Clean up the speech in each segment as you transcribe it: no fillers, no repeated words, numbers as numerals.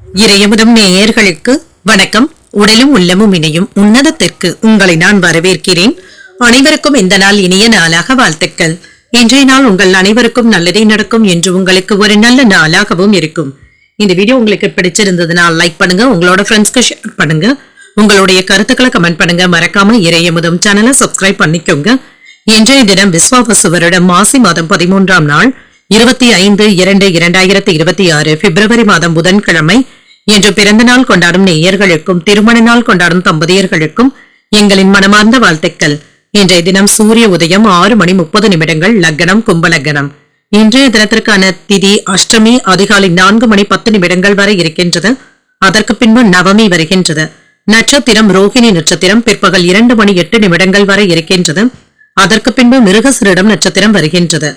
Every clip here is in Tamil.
இறையமுதும் நேயர்களுக்கு வணக்கம். உடலும் உள்ளமும் இணையும் உன்னதத்திற்கு உங்களை நான் வரவேற்கிறேன். அனைவருக்கும் இந்த நாள் இனிய நாளாக வாழ்த்துக்கள். இன்றைய நாள் உங்கள் அனைவருக்கும் நல்லதே நடக்கும் என்று உங்களுக்கு ஒரு நல்ல நாளாகவும் இருக்கும். இந்த வீடியோ உங்களுக்கு பிடிச்சிருந்ததுனால் லைக் பண்ணுங்க, உங்களோட ஃப்ரெண்ட்ஸ்க்கு ஷேர் பண்ணுங்க, உங்களுடைய கருத்துக்களை கமெண்ட் பண்ணுங்க. மறக்காம இறையமுதும் சேனலை சப்ஸ்கிரைப் பண்ணிக்கோங்க. இன்றைய தினம் விஸ்வாவசு வருடம் மாசி மாதம் 13ஆம் நாள் 25/2/2026 பிப்ரவரி மாதம் புதன்கிழமை. இன்று பிறந்த நாள் கொண்டாடும் நேயர்களுக்கும் திருமண நாள் கொண்டாடும் தம்பதியர்களுக்கும் எங்களின் மனமார்ந்த வாழ்த்துக்கள். இன்றைய தினம் சூரிய உதயம் 6:30 லக்னம் கும்பலக்னம். இன்றைய தினத்திற்கான திதி அஷ்டமி அதிகாலை 4:10 வரை இருக்கின்றது. அதற்கு பின்பு நவமி வருகின்றது. நட்சத்திரம் ரோகிணி நட்சத்திரம் பிற்பகல் 2:08 வரை இருக்கின்றது. அதற்கு பின்பு மிருகசிரிடம் நட்சத்திரம் வருகின்றது.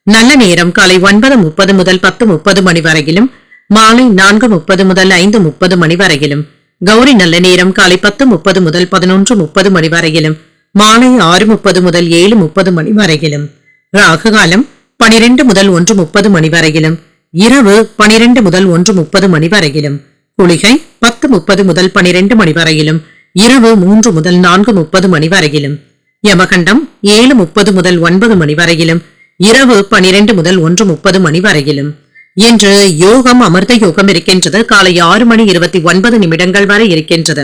நல்ல நேரம் காலை 9:30 முதல் 10:30 மணி வரையிலும், மாலை 4:30 முதல் 5:30 மணி வரையிலும். கௌரி நல்ல நேரம் காலை 10:30 முதல் 11:30 மணி வரையிலும், மாலை 6:30 முதல் 7:30 மணி வரையிலும். ராகு காலம் 12 முதல் 1:30 மணி வரையிலும், இரவு 12 முதல் 1:30 மணி வரையிலும். குளிகை 10:30 முதல் 12 மணி வரையிலும், இரவு 3 முதல் 4:30 மணி வரையிலும். யமகண்டம் 7:30 முதல் 9 மணி வரையிலும், இரவு 12 முதல் 1:30 மணி வரையிலும். இன்று யோகம் அமிர்த யோகம் இருக்கின்றது. காலை 6:29 வரை இருக்கின்றது.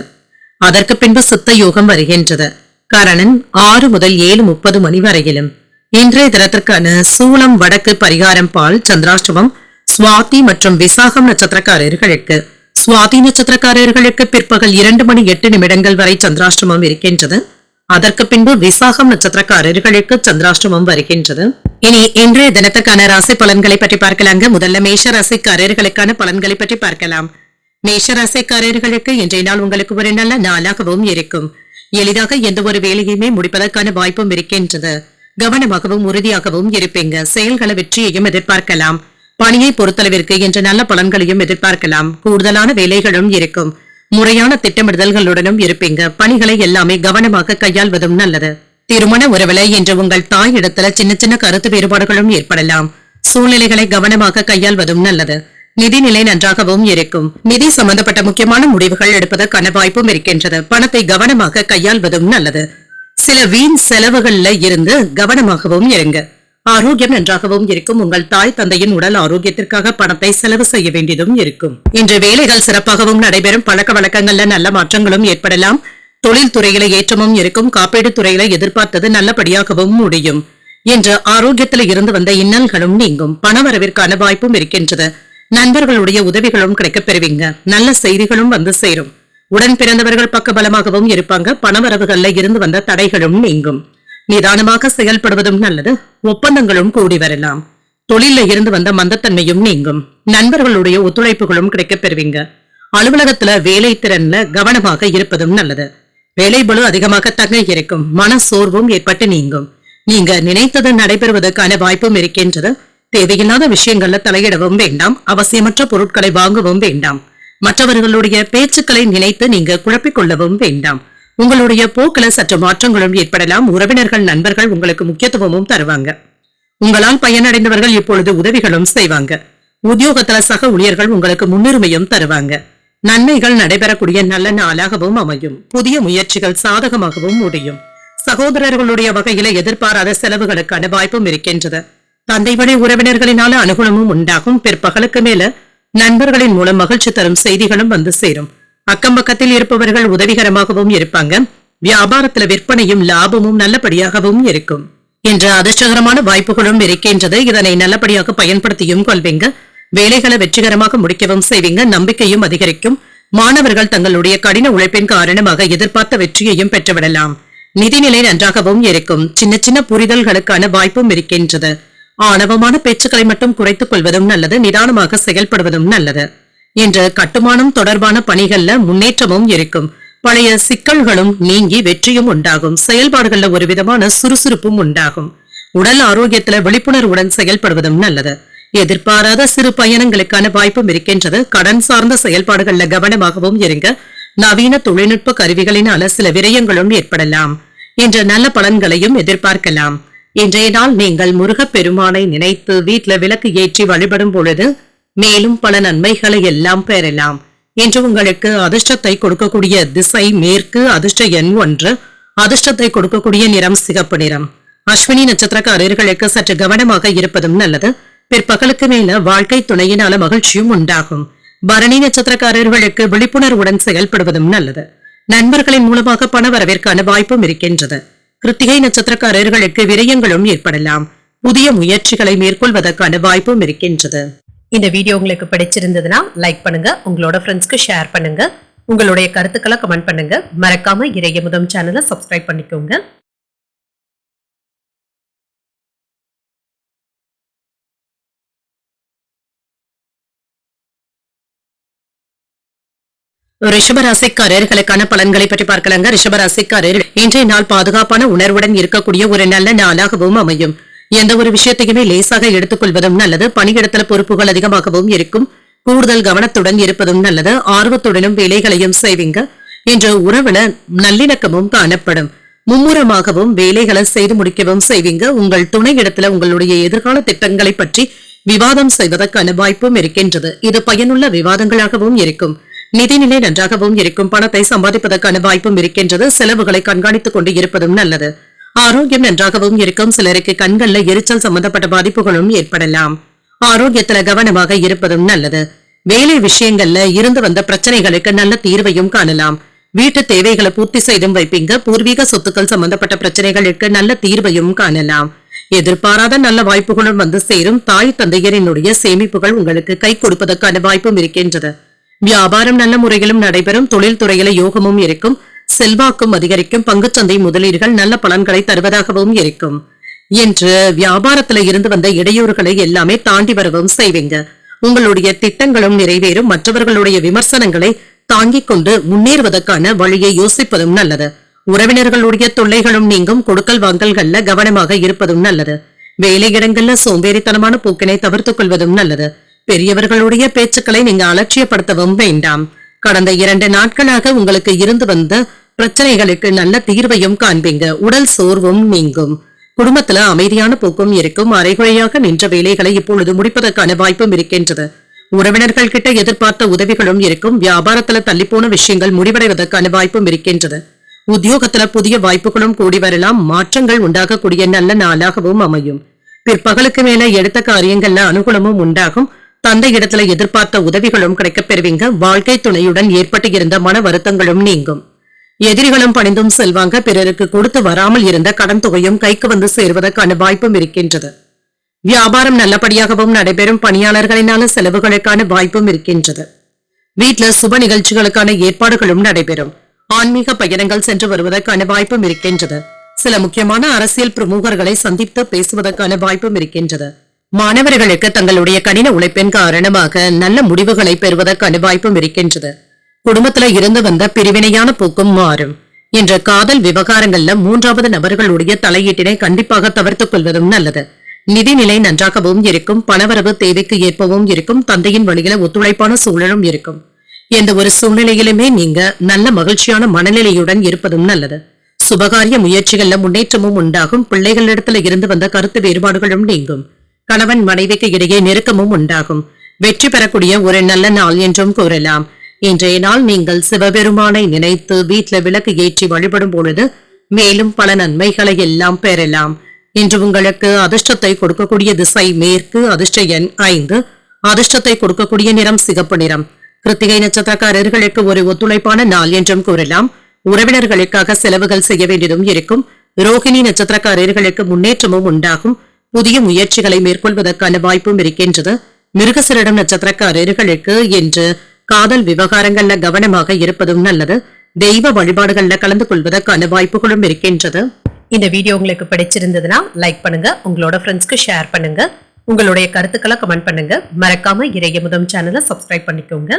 அதற்கு பின்பு சித்த யோகம் வருகின்றது. கரணன் 6 முதல் 7:30 மணி வரையிலும். இன்றைய தினத்திற்கான சூலம் வடக்கு பரிகாரம் பால். சந்திராஷ்டமம் சுவாதி மற்றும் விசாகம் நட்சத்திரக்காரர்களுக்கு. சுவாதி நட்சத்திரக்காரர்களுக்கு பிற்பகல் 2:08 வரை சந்திராஷ்டமம் இருக்கின்றது. அதற்கு பின்பு விசாகம் நட்சத்திரக்காரர்களுக்கு சந்திராஷ்டமம் வருகின்றது. இனி இன்றைய தினத்துக்கான ராசி பலன்களை பற்றி பார்க்கலாங்க. முதல்ல மேஷ ராசிக்காரர்களுக்கான பலன்களை பற்றி பார்க்கலாம். மேஷ ராசிக்காரர்களுக்கு இன்றைய நாள் உங்களுக்கு ஒரு நல்ல நாளாகவும் இருக்கும். எளிதாக எந்த ஒரு வேலையுமே முடிப்பதற்கான வாய்ப்பும் இருக்கின்றது. கவனமாகவும் உறுதியாகவும் இருப்பீங்க. செயல்களை வெற்றியையும் எதிர்பார்க்கலாம். பணியை பொறுத்தளவிற்கு இன்று நல்ல பலன்களையும் எதிர்பார்க்கலாம். கூடுதலான வேலைகளும் இருக்கும். முறையான திட்டமிடுதல்களுடனும் இருப்பீங்க. பணிகளை எல்லாமே கவனமாக கையாள்வதும் நல்லது. திருமண உறவுல இன்று உங்கள் தாய் இடத்துல சின்ன சின்ன கருத்து வேறுபாடுகளும் ஏற்படலாம். சூழ்நிலைகளை கவனமாக கையாள்வதும் நல்லது. நிதிநிலை நன்றாகவும் இருக்கும். நிதி சம்பந்தப்பட்ட முக்கியமான முடிவுகள் எடுப்பதற்கான வாய்ப்பும் இருக்கின்றது. பணத்தை கவனமாக கையாள்வதும் நல்லது. சில வீண் செலவுகள்ல இருந்து கவனமாகவும் இருங்க. ஆரோக்கியம் நன்றாகவும் இருக்கும். உங்கள் தாய் தந்தையின் உடல் ஆரோக்கியத்திற்காக பணத்தை செலவு செய்ய வேண்டியதும் இருக்கும். இன்று வேலைகள் சிறப்பாகவும் நடைபெறும். பழக்க வழக்கங்கள்ல நல்ல மாற்றங்களும் ஏற்படலாம். தொழில் துறையில ஏற்றமும் இருக்கும். காப்பீடு துறையில எதிர்பார்த்தது நல்லபடியாகவும் முடியும். இன்று ஆரோக்கியத்தில் இருந்து வந்த இன்னல்களும் நீங்கும். பணவரவிற்கான வாய்ப்பும் இருக்கின்றது. நண்பர்களுடைய உதவிகளும் கிடைக்கப் பெறுவீங்க. நல்ல செய்திகளும் வந்து சேரும். உடன் பிறந்தவர்கள் பக்க பலமாகவும் இருப்பாங்க. பணவரவுகள்ல இருந்து வந்த தடைகளும் நீங்கும். நிதானமாக செயல்படுவதும் நல்லது. ஒப்பந்தங்களும் கூடி வரலாம். தொழில இருந்து வந்த மந்தத்தன்மையும் நீங்கும். நண்பர்களுடைய ஒத்துழைப்புகளும் கிடைக்கப் பெறுவீங்க. அலுவலகத்துல வேலை திறன்ல கவனமாக இருப்பதும் நல்லது. வேலை பளு அதிகமாக தங்க இருக்கும். மன சோர்வும் ஏற்பட்டு நீங்கும். நீங்க நினைத்தது நடைபெறுவதற்கான வாய்ப்பும் இருக்கின்றது. தேவையில்லாத விஷயங்கள்ல தலையிடவும் வேண்டாம். அவசியமற்ற பொருட்களை வாங்கவும் வேண்டாம். மற்றவர்களுடைய பேச்சுக்களை நினைத்து நீங்க குழப்பிக் கொள்ளவும் வேண்டாம். உங்களுடைய போக்குல சற்று மாற்றங்களும் ஏற்படலாம். உறவினர்கள் நண்பர்கள் உங்களுக்கு முக்கியத்துவமும் தருவாங்க. உங்களால் பயனடைந்தவர்கள் இப்பொழுது உதவிகளும் செய்வாங்க. உத்தியோகத்துல சக ஊழியர்கள் உங்களுக்கு முன்னுரிமையும் தருவாங்க. நன்மைகள் நடைபெறக்கூடிய நல்ல நாளாகவும் அமையும். புதிய முயற்சிகள் சாதகமாகவும் முடியும். சகோதரர்களுடைய வகையில எதிர்பாராத செலவுகளுக்கான வாய்ப்பும் இருக்கின்றது. தந்தை வழி உறவினர்களினால அனுகூலமும் உண்டாகும். பிற்பகலுக்கு மேல நண்பர்களின் மூலம் மகிழ்ச்சி தரும் செய்திகளும் வந்து சேரும். அக்கம் பக்கத்தில் இருப்பவர்கள் உதவிகரமாகவும் இருப்பாங்க. வியாபாரத்துல விற்பனையும் லாபமும் நல்லபடியாகவும் இருக்கும். என்ற அதிர்ஷ்டகரமான வாய்ப்புகளும் இருக்கின்றது. இதனை நல்லபடியாக பயன்படுத்தியும் கொள்வீங்க. வேலைகளை வெற்றிகரமாக முடிக்கவும் செய்வீங்க. நம்பிக்கையும் அதிகரிக்கும். மாணவர்கள் தங்களுடைய கடின உழைப்பின் காரணமாக எதிர்பார்த்த வெற்றியையும் பெற்றுவிடலாம். நிதிநிலை நன்றாகவும் இருக்கும். சின்ன சின்ன புரிதல்களுக்கான வாய்ப்பும் இருக்கின்றது. ஆணவமான பேச்சுக்களை மட்டும் குறைத்துக் கொள்வதும் நல்லது. நிதானமாக செயல்படுவதும் நல்லது. இன்று கட்டுமானம் தொடர்பான பணிகள்ல முன்னேற்றமும் இருக்கும். பழைய சிக்கல்களும் நீங்கி வெற்றியும் உண்டாகும். செயல்பாடுகள்ல ஒரு விதமான சுறுசுறுப்பும் உண்டாகும். உடல் ஆரோக்கியத்துல விழிப்புணர்வுடன் செயல்படுவதும் நல்லது. எதிர்பாராத சிறு பயணங்களுக்கான வாய்ப்பும் இருக்கின்றது. கடன் சார்ந்த செயல்பாடுகள்ல கவனமாகவும் இருங்க. நவீன தொழில்நுட்ப கருவிகளினால சில விரயங்களும் ஏற்படலாம். இன்று நல்ல பலன்களையும் எதிர்பார்க்கலாம். இன்றைய நாள் நீங்கள் முருகப் பெருமானை நினைத்து வீட்டுல விளக்கு ஏற்றி வழிபடும் பொழுது மேலும் பல நன்மைகளை எல்லாம் பெறலாம். இன்று உங்களுக்கு அதிர்ஷ்டத்தை கொடுக்கக்கூடிய திசை மேற்கு, அதிர்ஷ்ட எண் 1, அதிர்ஷ்டத்தை கொடுக்கக்கூடிய நிறம் சிகப்பு நிறம். அஸ்வினி நட்சத்திரக்காரர்களுக்கு சற்று கவனமாக இருப்பதும் நல்லது. பிற்பகலுக்கு மேல வாழ்க்கை துணையினால மகிழ்ச்சியும் உண்டாகும். பரணி நட்சத்திரக்காரர்களுக்கு விழிப்புணர்வுடன் செயல்படுவதும் நல்லது. நண்பர்களின் மூலமாக பண வரவிற்கான வாய்ப்பும் இருக்கின்றது. கிருத்திகை நட்சத்திரக்காரர்களுக்கு விரயங்களும் ஏற்படலாம். புதிய முயற்சிகளை மேற்கொள்வதற்கான வாய்ப்பும் இருக்கின்றது. இந்த வீடியோ உங்களுக்கு பிடிச்சிருந்ததுன்னா லைக் பண்ணுங்க, உங்களோட ஃப்ரெண்ட்ஸ்க்கு ஷேர் பண்ணுங்க, உங்களுடைய கருத்துக்களை கமெண்ட் பண்ணுங்க. மறக்காம இறையமுதம் சேனலை சப்ஸ்கிரைப் பண்ணிக்கோங்க. ரிஷபராசிக்காரர்களுக்கான பலன்களை பற்றி பார்க்கலாங்க. ரிஷபராசிக்காரர்கள் இன்றைய நாள் பாதுகாப்பான உணர்வுடன் இருக்கக்கூடிய ஒரு நல்ல நாளாகவும் அமையும். எந்த ஒரு விஷயத்தையுமே லேசாக எடுத்துக்கொள்வதும் நல்லது. பணியிடத்துல பொறுப்புகள் அதிகமாகவும் இருக்கும். கூடுதல் கவனத்துடன் இருப்பதும் நல்லது. ஆர்வத்துடனும் வேலைகளையும் செய்வீங்க. இன்று உறவுல நல்லிணக்கமும் காணப்படும். மும்முரமாகவும் வேலைகளை செய்து முடிக்கவும் செய்வீங்க. உங்கள் துணை இடத்துல உங்களுடைய எதிர்கால திட்டங்களை பற்றி விவாதம் செய்வதற்கான வாய்ப்பும் இருக்கின்றது. இது பயனுள்ள விவாதங்களாகவும் இருக்கும். நிதிநிலை நன்றாகவும் இருக்கும். பணத்தை சம்பாதிப்பதற்கான வாய்ப்பும் இருக்கின்றது. செலவுகளை கண்காணித்துக் கொண்டு இருப்பதும் நல்லது. ஆரோக்கியம் நன்றாகவும் இருக்கும். சிலருக்கு கண்கள்ல எரிச்சல் சம்பந்தப்பட்ட பாதிப்புகளும் ஏற்படலாம். ஆரோக்கியத்துல கவனமாக இருப்பதும் நல்லது. வேலை விஷயங்கள்ல இருந்து வந்த பிரச்சனைகளுக்கு நல்ல தீர்வையும் காணலாம். வீட்டு தேவைகளை பூர்த்தி செய்தும் வைப்பீங்க. பூர்வீக சொத்துக்கள் சம்பந்தப்பட்ட பிரச்சனைகளுக்கு நல்ல தீர்வையும் காணலாம். எதிர்பாராத நல்ல வாய்ப்புகளும் வந்து சேரும். தாய் தந்தையரினுடைய சேமிப்புகள் உங்களுக்கு கை கொடுப்பதற்கான வாய்ப்பும் இருக்கின்றது. வியாபாரம் நல்ல முறையிலும் நடைபெறும். தொழில் துறையில யோகமும் இருக்கும். செல்வாக்கும் அதிகரிக்கும். பங்குச்சந்தை முதலீடுகள் நல்ல பலன்களை தருவதாகவும் இருக்கும். என்று வியாபாரத்துல இருந்து வந்த இடையூறுகளை எல்லாமே தாண்டி வரவும் செய்வீங்க. உங்களுடைய திட்டங்களும் நிறைவேறும். மற்றவர்களுடைய விமர்சனங்களை தாங்கிக் கொண்டு முன்னேறுவதற்கான வழியை யோசிப்பதும் நல்லது. உறவினர்களுடைய தொல்லைகளும் நீங்கும். கொடுக்கல் வாங்கல்கள்ல கவனமாக இருப்பதும் நல்லது. வேலையிடங்கள்ல சோம்பேறித்தனமான போக்கினை தவிர்த்துக் கொள்வதும் நல்லது. பெரியவர்களுடைய பேச்சுக்களை நீங்க அலட்சியப்படுத்தவும் வேண்டாம். கடந்த 2 நாட்களாக உங்களுக்கு இருந்து வந்த பிரச்சனைகளுக்கு நல்ல தீர்வையும் காண்பீங்க. உடல் சோர்வும் நீங்கும். குடும்பத்துல அமைதியான போக்கும் இருக்கும். அரைகுறையாக நின்ற வேலைகளை இப்பொழுது முடிப்பதற்கான வாய்ப்பும் இருக்கின்றது. உறவினர்கள் கிட்ட எதிர்பார்த்த உதவிகளும் இருக்கும். வியாபாரத்துல தள்ளிப்போன விஷயங்கள் முடிவடைவதற்கான வாய்ப்பும் இருக்கின்றது. உத்தியோகத்துல புதிய வாய்ப்புகளும் கூடி வரலாம். மாற்றங்கள் உண்டாகக்கூடிய நல்ல நாளாகவும் அமையும். பிற்பகலுக்கு மேல எடுத்த காரியங்கள்ல அனுகூலமும் உண்டாகும். தந்தை இடத்துல எதிர்பார்த்த உதவிகளும் கிடைக்கப் பெறுவீங்க. வாழ்க்கை துணையுடன் ஏற்பட்டு இருந்த மன வருத்தங்களும் நீங்கும். எதிரிகளும் பணிந்தும் செல்வாங்க. பிறருக்கு கொடுத்து வராமல் இருந்த கடன் தொகையும் கைக்கு வந்து சேருவதற்கான வாய்ப்பும் இருக்கின்றது. வியாபாரம் நல்லபடியாகவும் நடைபெறும். பணியாளர்களினால செலவுகளுக்கான வாய்ப்பும் இருக்கின்றது. வீட்டுல சுப நிகழ்ச்சிகளுக்கான ஏற்பாடுகளும் நடைபெறும். ஆன்மீக பயணங்கள் சென்று வருவதற்கான வாய்ப்பும் இருக்கின்றது. சில முக்கியமான அரசியல் பிரமுகர்களை சந்தித்து பேசுவதற்கான வாய்ப்பும் இருக்கின்றது. மாணவர்களுக்கு தங்களுடைய கடின உழைப்பின் காரணமாக நல்ல முடிவுகளை பெறுவதற்கான வாய்ப்பும் இருக்கின்றது. குடும்பத்துல இருந்து வந்த பிரிவினையான போக்கும் மாறும். என்ற காதல் விவகாரங்கள்ல 3வது நபர்களுடைய தலையீட்டினை கண்டிப்பாக தவிர்த்துக் கொள்வதும் நல்லது. நிதிநிலை நன்றாகவும் இருக்கும். பணவரவு தேவைக்கு ஏற்பவும் இருக்கும். தந்தையின் வழியில ஒத்துழைப்பான சூழலும் இருக்கும். எந்த ஒரு சூழ்நிலையிலுமே நீங்க நல்ல மகிழ்ச்சியான மனநிலையுடன் இருப்பதும் நல்லது. சுபகாரிய முயற்சிகள்ல முன்னேற்றமும் உண்டாகும். பிள்ளைகளிடத்துல இருந்து வந்த கருத்து வேறுபாடுகளும் நீங்கும். கணவன் மனைவிக்கு இடையே நெருக்கமும் உண்டாகும். வெற்றி பெறக்கூடிய ஒரு நல்ல நாள் என்றும் கூறலாம். இன்றைய நாள் நீங்கள் சிவபெருமானை நினைத்து வீட்டுல விளக்கு ஏற்றி வழிபடும் பொழுது மேலும் பல நன்மைகளை எல்லாம் பெறலாம். இன்று உங்களுக்கு அதிர்ஷ்டத்தை கொடுக்கக்கூடிய திசை மேற்கு, அதிர்ஷ்ட எண் 5, அதிர்ஷ்டத்தை கொடுக்கக்கூடிய நிறம் சிகப்பு நிறம். கிருத்திகை நட்சத்திரக்காரர்களுக்கு ஒரு ஒத்துழைப்பான நாள் என்றும் கூறலாம். உறவினர்களுக்காக செலவுகள் செய்ய வேண்டியதும் இருக்கும். ரோகிணி நட்சத்திரக்காரர்களுக்கு முன்னேற்றமும் உண்டாகும். புதிய முயற்சிகளை மேற்கொள்வதற்கான வாய்ப்பும் இருக்கின்றது. மிருகசீரிடம் நட்சத்திரக்காரர்களுக்கு இன்று காதல் விவகாரங்கள்ல கவனமாக இருப்பதும் நல்லது. தெய்வ வழிபாடுகள்ல கலந்து கொள்வதற்கான வாய்ப்புகளும் இருக்கின்றது. இந்த வீடியோ உங்களுக்கு பிடிச்சிருந்ததுன்னா லைக் பண்ணுங்க, உங்களோட ஃப்ரெண்ட்ஸ்க்கு ஷேர் பண்ணுங்க, உங்களுடைய கருத்துக்களை கமெண்ட் பண்ணுங்க. மறக்காம இறையமுதம் சேனலை சப்ஸ்கிரைப் பண்ணிக்கோங்க.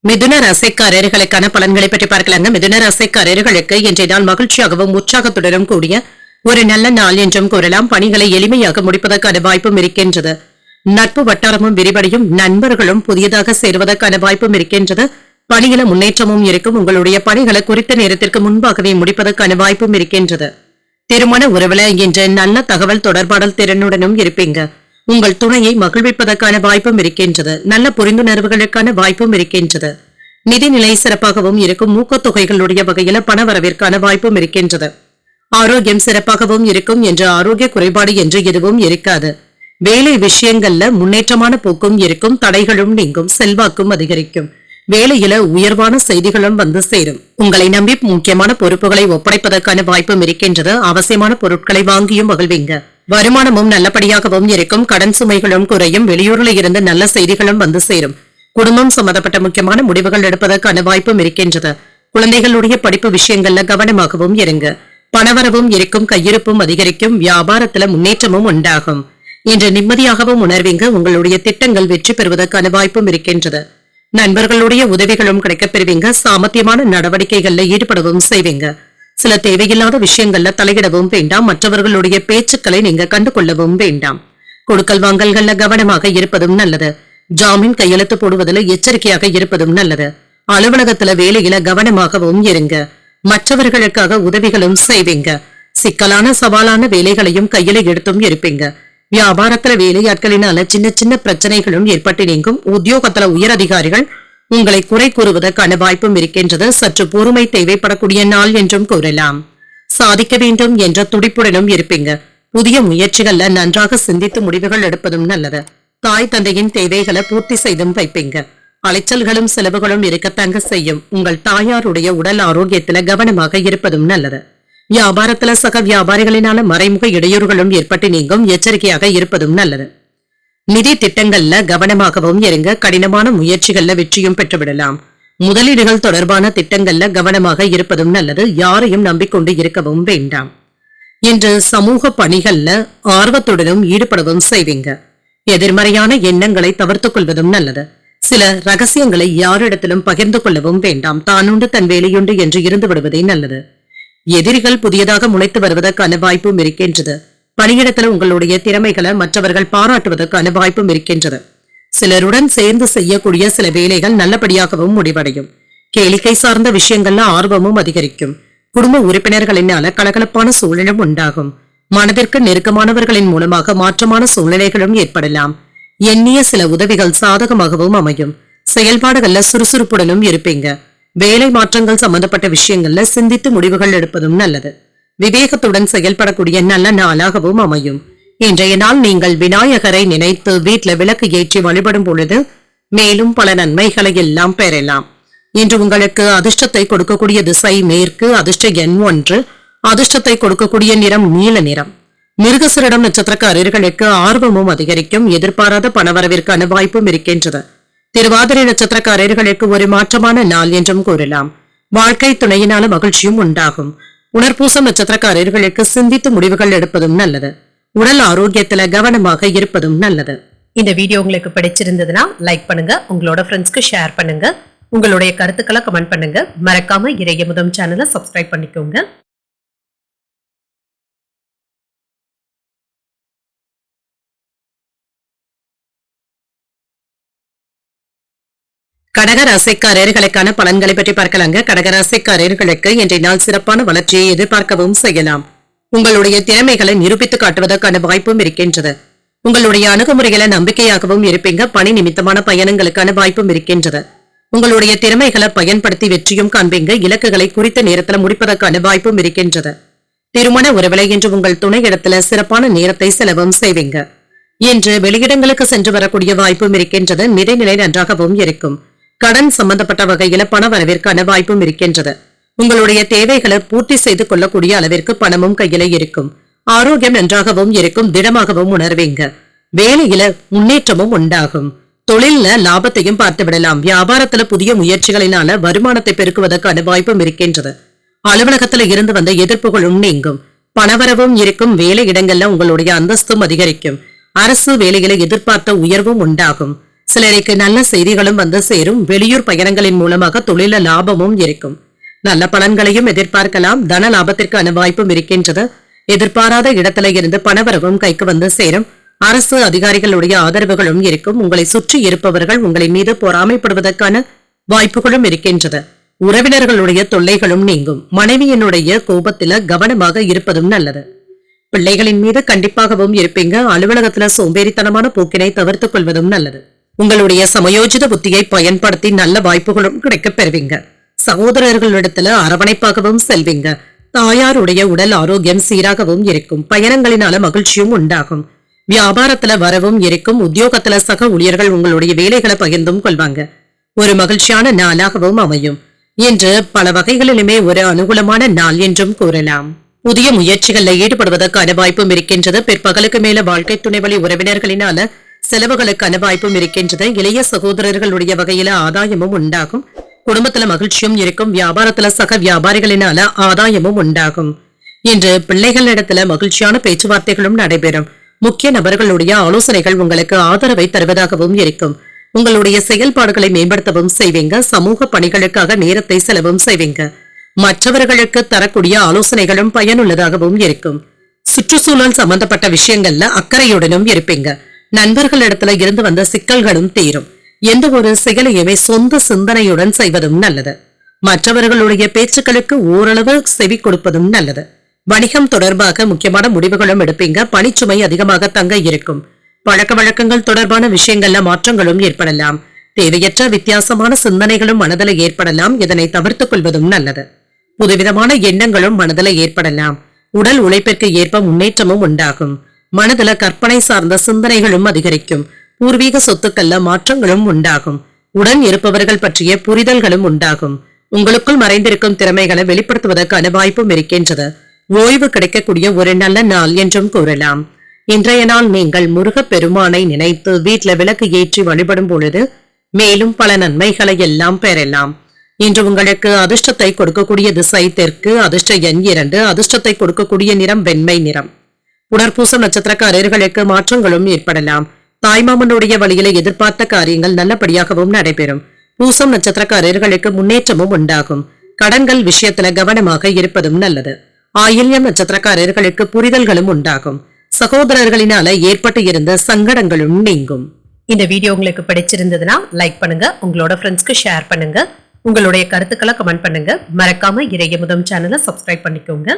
மிதுன ராசிக்காரர்களுக்கான பலன்களை பற்றி பார்க்கலாங்க. மிதுன ராசிக்காரர்களுக்கு இன்றைய நாள் மகிழ்ச்சியாகவும் உற்சாகத்துடனும் கூடிய ஒரு நல்ல நாள் என்றும் கூறலாம். பணிகளை எளிமையாக முடிப்பதற்கான வாய்ப்பும் இருக்கின்றது. நட்பு வட்டாரமும் விரிவடையும். நண்பர்களும் புதியதாக சேருவதற்கான வாய்ப்பும் இருக்கின்றது. பணியில முன்னேற்றமும் இருக்கும். உங்களுடைய பணிகளை குறித்த நேரத்திற்கு முன்பாகவே முடிப்பதற்கான வாய்ப்பும் இருக்கின்றது. திருமண உறவுல இன்று நல்ல தகவல் தொடர்பாடல் திறனுடனும் இருப்பீங்க. உங்கள் துணையை மகிழ்விப்பதற்கான வாய்ப்பும் இருக்கின்றது. நல்ல புரிந்துணர்வுகளுக்கான வாய்ப்பும் இருக்கின்றது. நிதிநிலை சிறப்பாகவும் இருக்கும். ஊக்கத்தொகைகளுடைய வகையில பண வரவிற்கான வாய்ப்பும் இருக்கின்றது. ஆரோக்கியம் சிறப்பாகவும் இருக்கும். என்று ஆரோக்கிய குறைபாடு என்று எதுவும் இருக்காது. வேலை விஷயங்கள்ல முன்னேற்றமான போக்கும் இருக்கும். தடைகளும் நீங்கும். செல்வாக்கும் அதிகரிக்கும். வேலையில உயர்வான செய்திகளும் வந்து சேரும். உங்களை நம்பி முக்கியமான பொறுப்புகளை ஒப்படைப்பதற்கான வாய்ப்பும் இருக்கின்றது. அவசியமான பொருட்களை வாங்கியும் மகிழ்வீங்க. வருமானமும் நல்லபடியாகவும் இருக்கும். கடன் சுமைகளும் குறையும். வெளியூரில் இருந்து நல்ல செய்திகளும் வந்து சேரும். குடும்பம் சம்பந்தப்பட்ட முக்கியமான முடிவுகள் எடுப்பதற்கான வாய்ப்பும் இருக்கின்றது. குழந்தைகளுடைய படிப்பு விஷயங்கள்ல கவனமாகவும் இருங்க. பணவரவும் இருக்கும். கையிருப்பும் அதிகரிக்கும். வியாபாரத்துல முன்னேற்றமும் உண்டாகும். இன்று நிம்மதியாகவும் உணர்வீங்க. உங்களுடைய திட்டங்கள் வெற்றி பெறுவதற்கான வாய்ப்பும் இருக்கின்றது. நண்பர்களுடைய உதவிகளும் கிடைக்கப் பெறுவீங்க. சாமர்த்தியமான நடவடிக்கைகள்ல ஈடுபடவும் செய்வீங்க. சில தேவையில்லாத விஷயங்கள்ல தலையிடவும் வேண்டாம். மற்றவர்களுடைய பேச்சுக்களை நீங்க கண்டுகொள்ளவும் வேண்டாம். கொடுக்கல் வாங்கல்கள்ல கவனமாக இருப்பதும் நல்லது. ஜாமீன் கையெழுத்து போடுவதில் எச்சரிக்கையாக இருப்பதும் நல்லது. அலுவலகத்துல வேலையில கவனமாகவும் இருங்க. மற்றவர்களுக்காக உதவிகளும் செய்வீங்க. சிக்கலான சவாலான வேலைகளையும் கையில எடுத்தும் இருப்பீங்க. வியாபாரத்துல வேலையாட்களினால சின்ன சின்ன பிரச்சனைகளும் ஏற்பட்டு நீங்கும். உத்தியோகத்துல உயர் அதிகாரிகள் உங்களை குறை கூறுவதற்கான வாய்ப்பும் இருக்கின்றது. சற்று பொறுமை தேவைப்படக்கூடிய நாள் என்றும் கூறலாம். சாதிக்க வேண்டும் என்ற துடிப்புடனும் இருப்பீங்க. புதிய முயற்சிகள்ல நன்றாக சிந்தித்து முடிவுகள் எடுப்பதும் நல்லது. தாய் தந்தையின் தேவைகளை பூர்த்தி செய்தும் வைப்பீங்க. அலைச்சல்களும் செலவுகளும் இருக்கத்தாங்க செய்யும். உங்கள் தாயாருடைய உடல் ஆரோக்கியத்துல கவனமாக இருப்பதும் நல்லது. வியாபாரத்துல சக வியாபாரிகளினால மறைமுக இடையூறுகளும் ஏற்பட்டு நீங்கும். எச்சரிக்கையாக இருப்பதும் நல்லது. நிதி திட்டங்கள்ல கவனமாகவும் இருங்க. கடினமான முயற்சிகள்ல வெற்றியும் பெற்றுவிடலாம். முதலீடுகள் தொடர்பான திட்டங்கள்ல கவனமாக இருப்பதும் நல்லது. யாரையும் நம்பிக்கொண்டு இருக்கவும் வேண்டாம். இன்று சமூக பணிகள்ல ஆர்வத்துடனும் ஈடுபடவும் செய்வீங்க. எதிர்மறையான எண்ணங்களை தவிர்த்துக் கொள்வதும் நல்லது. சில ரகசியங்களை யாரிடத்திலும் பகிர்ந்து கொள்ளவும் வேண்டாம். தானுண்டு தன் வேலையுண்டு என்று இருந்து விடுவதே நல்லது. எதிரிகள் புதியதாக முளைத்து வருவதற்கான வாய்ப்பும் இருக்கின்றது. பணியிடத்தில் உங்களுடைய திறமைகளை மற்றவர்கள் பாராட்டுவதற்கான வாய்ப்பும் இருக்கின்றது. சிலருடன் சேர்ந்து செய்யக்கூடிய சில வேலைகள் நல்லபடியாகவும் முடிவடையும். கேளிக்கை சார்ந்த விஷயங்கள்ல ஆர்வமும் அதிகரிக்கும். குடும்ப உறுப்பினர்களினால கலகலப்பான சூழலும் உண்டாகும். மனதிற்கு நெருக்கமானவர்களின் மூலமாக மாற்றமான சூழ்நிலைகளும் ஏற்படலாம். எண்ணிய சில உதவிகள் சாதகமாகவும் அமையும். செயல்பாடுகள்ல சுறுசுறுப்புடனும் இருப்பீங்க. வேலை மாற்றங்கள் சம்பந்தப்பட்ட விஷயங்கள்ல சிந்தித்து முடிவுகள் எடுப்பதும் நல்லது. விவேகத்துடன் செயல்படக்கூடிய நல்ல நாளாகவும் அமையும். இன்றைய நாள் நீங்கள் விநாயகரை நினைத்து வீட்டுல விளக்கு ஏற்றி வழிபடும் பொழுது மேலும் பல நன்மைகளை எல்லாம் பெறலாம். இன்று உங்களுக்கு அதிர்ஷ்டத்தை கொடுக்கக்கூடிய திசை மேற்கு. அதிர்ஷ்ட எண் 1. அதிர்ஷ்டத்தை கொடுக்கக்கூடிய நிறம் நீல நிறம். மிருகசீரிடம் நட்சத்திரக்காரர்களுக்கு ஆர்வமும் அதிகரிக்கும். எதிர்பாராத பணவரவிற்கான வாய்ப்பும் இருக்கின்றது. திருவாதிரை நட்சத்திரக்காரர்களுக்கு ஒரு மாற்றமான நாள் என்றும் கூறலாம். வாழ்க்கை துணையினால மகிழ்ச்சியும் உண்டாகும். உணர்பூசம் நட்சத்திரக்காரர்களுக்கு சிந்தித்து முடிவுகள் எடுப்பதும் நல்லது. உடல் ஆரோக்கியத்துல கவனமாக இருப்பதும் நல்லது. இந்த வீடியோ உங்களுக்கு பிடிச்சிருந்ததுன்னா லைக் பண்ணுங்க. உங்களோட ஃப்ரெண்ட்ஸ்க்கு ஷேர் பண்ணுங்க. உங்களுடைய கருத்துக்களை கமெண்ட் பண்ணுங்க. மறக்காம இறையமுதம் சேனலை சப்ஸ்கிரைப் பண்ணிக்கோங்க. கடகராசிக்காரர்களுக்கான பலன்களை பற்றி பார்க்கலாங்க. கடகராசிக்காரர்களுக்கு இன்றைய நாள் சிறப்பான வளர்ச்சியை எதிர்பார்க்கவும் செய்யலாம். உங்களுடைய திறமைகளை நிரூபித்து காட்டுவதற்கான வாய்ப்பும் இருக்கின்றது. உங்களுடைய அணுகுமுறைகளை நம்பிக்கையாகவும் இருப்பீங்க. பணி நிமித்தமான பயணங்களுக்கான வாய்ப்பும் இருக்கின்றது. உங்களுடைய திறமைகளை பயன்படுத்தி வெற்றியும் காண்பீங்க. இலக்குகளை குறித்த நேரத்தில் முடிப்பதற்கான வாய்ப்பும் இருக்கின்றது. திருமண உறவிலை இன்று உங்கள் துணை இடத்துல சிறப்பான நேரத்தை செலவும் செய்வீங்க. இன்று வெளியிடங்களுக்கு சென்று வரக்கூடிய வாய்ப்பும் இருக்கின்றது. நிதிநிலை நன்றாகவும் இருக்கும். கடன் சம்பந்தப்பட்ட வகையில பண வரவிற்கான வாய்ப்பும் இருக்கின்றது. உங்களுடைய தேவைகளை பூர்த்தி செய்து கொள்ளக்கூடிய அளவிற்கு பணமும் கையில இருக்கும். ஆரோக்கியம் நன்றாகவும் இருக்கும். திடமாகவும் உணர்வீங்க. வேலையில முன்னேற்றமும் உண்டாகும். தொழில்ல லாபத்தையும் பார்த்து விடலாம். வியாபாரத்துல புதிய முயற்சிகளினால வருமானத்தை பெருக்குவதற்கான வாய்ப்பும் இருக்கின்றது. அலுவலகத்துல இருந்து வந்த எதிர்ப்புகளும் நீங்கும். பணவரவும் இருக்கும். வேலை இடங்கள்ல உங்களுடைய அந்தஸ்தும் அதிகரிக்கும். அரசு வேலைகளை எதிர்பார்த்த உயர்வும் உண்டாகும். சிலருக்கு நல்ல செய்திகளும் வந்து சேரும். வெளியூர் பயணங்களின் மூலமாக தொழில லாபமும் இருக்கும். நல்ல பலன்களையும் எதிர்பார்க்கலாம். தன லாபத்திற்கான வாய்ப்பும் இருக்கின்றது. எதிர்பாராத இடத்துல இருந்து பணவரவும் கைக்கு வந்து சேரும். அரசு அதிகாரிகளுடைய ஆதரவுகளும் இருக்கும். உங்களை சுற்றி இருப்பவர்கள் உங்களின் மீது பொறாமைப்படுவதற்கான வாய்ப்புகளும் இருக்கின்றது. உறவினர்களுடைய தொல்லைகளும் நீங்கும். மனைவியினுடைய கோபத்தில கவனமாக இருப்பதும் நல்லது. பிள்ளைகளின் மீது கண்டிப்பாகவும் இருப்பீங்க. அலுவலகத்துல சோம்பேறித்தனமான போக்கினை தவிர்த்துக் கொள்வதும் நல்லது. உங்களுடைய சமயோஜித புத்தியை பயன்படுத்தி நல்ல வாய்ப்புகளும் கிடைக்கப் பெறுவீங்க. சகோதரர்களிடத்துல அரவணைப்பாகவும் செல்வீங்க. தாயாருடைய உடல் ஆரோக்கியம் சீராகவும் இருக்கும். பயணங்களினால மகிழ்ச்சியும் உண்டாகும். வியாபாரத்துல வரவும் இருக்கும். உத்தியோகத்துல சக ஊழியர்கள் உங்களுடைய வேலைகளை பகிர்ந்தும் கொள்வாங்க. ஒரு மகிழ்ச்சியான நாளாகவும் அமையும். இன்று பல வகைகளிலுமே ஒரு அனுகூலமான நாள் என்றும் கூறலாம். புதிய முயற்சிகளில் ஈடுபடுவதற்கான வாய்ப்பும் இருக்கின்றது. பிற்பகலுக்கு மேல வாழ்க்கை துணைவழி உறவினர்களினால செலவுகளுக்கான வாய்ப்பும் இருக்கின்றது. இளைய சகோதரர்களுடைய வகையில ஆதாயமும் உண்டாகும். குடும்பத்துல மகிழ்ச்சியும் இருக்கும். வியாபாரத்துல சக வியாபாரிகளினால ஆதாயமும் உண்டாகும். இன்று பிள்ளைகளிடத்துல மகிழ்ச்சியான பேச்சுவார்த்தைகளும் நடைபெறும். முக்கிய நபர்களுடைய ஆலோசனைகள் உங்களுக்கு ஆதரவை தருவதாகவும் இருக்கும். உங்களுடைய செயல்பாடுகளை மேம்படுத்தவும் செய்வீங்க. சமூக பணிகளுக்காக நேரத்தை செலவும் செய்வீங்க. மற்றவர்களுக்கு தரக்கூடிய ஆலோசனைகளும் பயனுள்ளதாகவும் இருக்கும். சுற்றுச்சூழல் சம்பந்தப்பட்ட விஷயங்கள்ல அக்கறையுடனும் இருப்பீங்க. நண்பர்களிடத்துல இருந்து வந்த சிக்கல்களும் தீரும். எந்த ஒரு செயலையுமே சொந்த சிந்தனையுடன் செய்வதும் நல்லது. மற்றவர்களுடைய பேச்சுக்களுக்கு ஓரளவு செவி கொடுப்பதும் நல்லது. வணிகம் தொடர்பாக முக்கியமான முடிவுகளும் எடுப்பீங்க. பணிச்சுமை அதிகமாக தங்க இருக்கும். பழக்க வழக்கங்கள் தொடர்பான விஷயங்கள்ல மாற்றங்களும் ஏற்படலாம். தேவையற்ற வித்தியாசமான சிந்தனைகளும் மனதில் ஏற்படலாம். இதனை தவிர்த்துக் கொள்வதும் நல்லது. புதுவிதமான எண்ணங்களும் மனதில் ஏற்படலாம். உடல் உழைப்பிற்கு ஏற்ப முன்னேற்றமும் உண்டாகும். மனதில கற்பனை சார்ந்த சிந்தனைகளும் அதிகரிக்கும். பூர்வீக சொத்துக்கள்ல மாற்றங்களும் உண்டாகும். உடன் இருப்பவர்கள் பற்றிய புரிதல்களும் உண்டாகும். உங்களுக்குள் மறைந்திருக்கும் திறமைகளை வெளிப்படுத்துவதற்கான வாய்ப்பும் இருக்கின்றது. ஓய்வு கிடைக்கக்கூடிய ஒரு நல்ல நாள் என்றும் கூறலாம். இன்றைய நாள் நீங்கள் முருகப் பெருமானை நினைத்து வீட்டில் விளக்கு ஏற்றி வழிபடும் பொழுது மேலும் பல நன்மைகளை எல்லாம் பெறலாம். இன்று உங்களுக்கு அதிர்ஷ்டத்தை கொடுக்கக்கூடிய திசை தெற்கு. அதிர்ஷ்ட எண் 2. அதிர்ஷ்டத்தை கொடுக்கக்கூடிய நிறம் வெண்மை நிறம். புனர்பூசம் நட்சத்திரக்காரர்களுக்கு மாற்றங்களும் ஏற்படலாம். தாய்மாமனுடைய வழியில எதிர்பார்த்த காரியங்கள் நல்லபடியாகவும் நடைபெறும். பூசம் நட்சத்திரக்காரர்களுக்கு முன்னேற்றமும் உண்டாகும். கடன்கள் விஷயத்துல கவனமாக இருப்பதும் நல்லது. ஆயில்யம் நட்சத்திரக்காரர்களுக்கு புரிதல்களும் உண்டாகும். சகோதரர்களினால ஏற்பட்டு இருந்த சங்கடங்களும் நீங்கும். இந்த வீடியோ உங்களுக்கு பிடிச்சிருந்ததுன்னா லைக் பண்ணுங்க. உங்களோட ஃப்ரெண்ட்ஸ்க்கு ஷேர் பண்ணுங்க. உங்களுடைய கருத்துக்களை கமெண்ட் பண்ணுங்க. மறக்காம இறையமுதம் சேனலை சப்ஸ்கிரைப் பண்ணிக்கோங்க.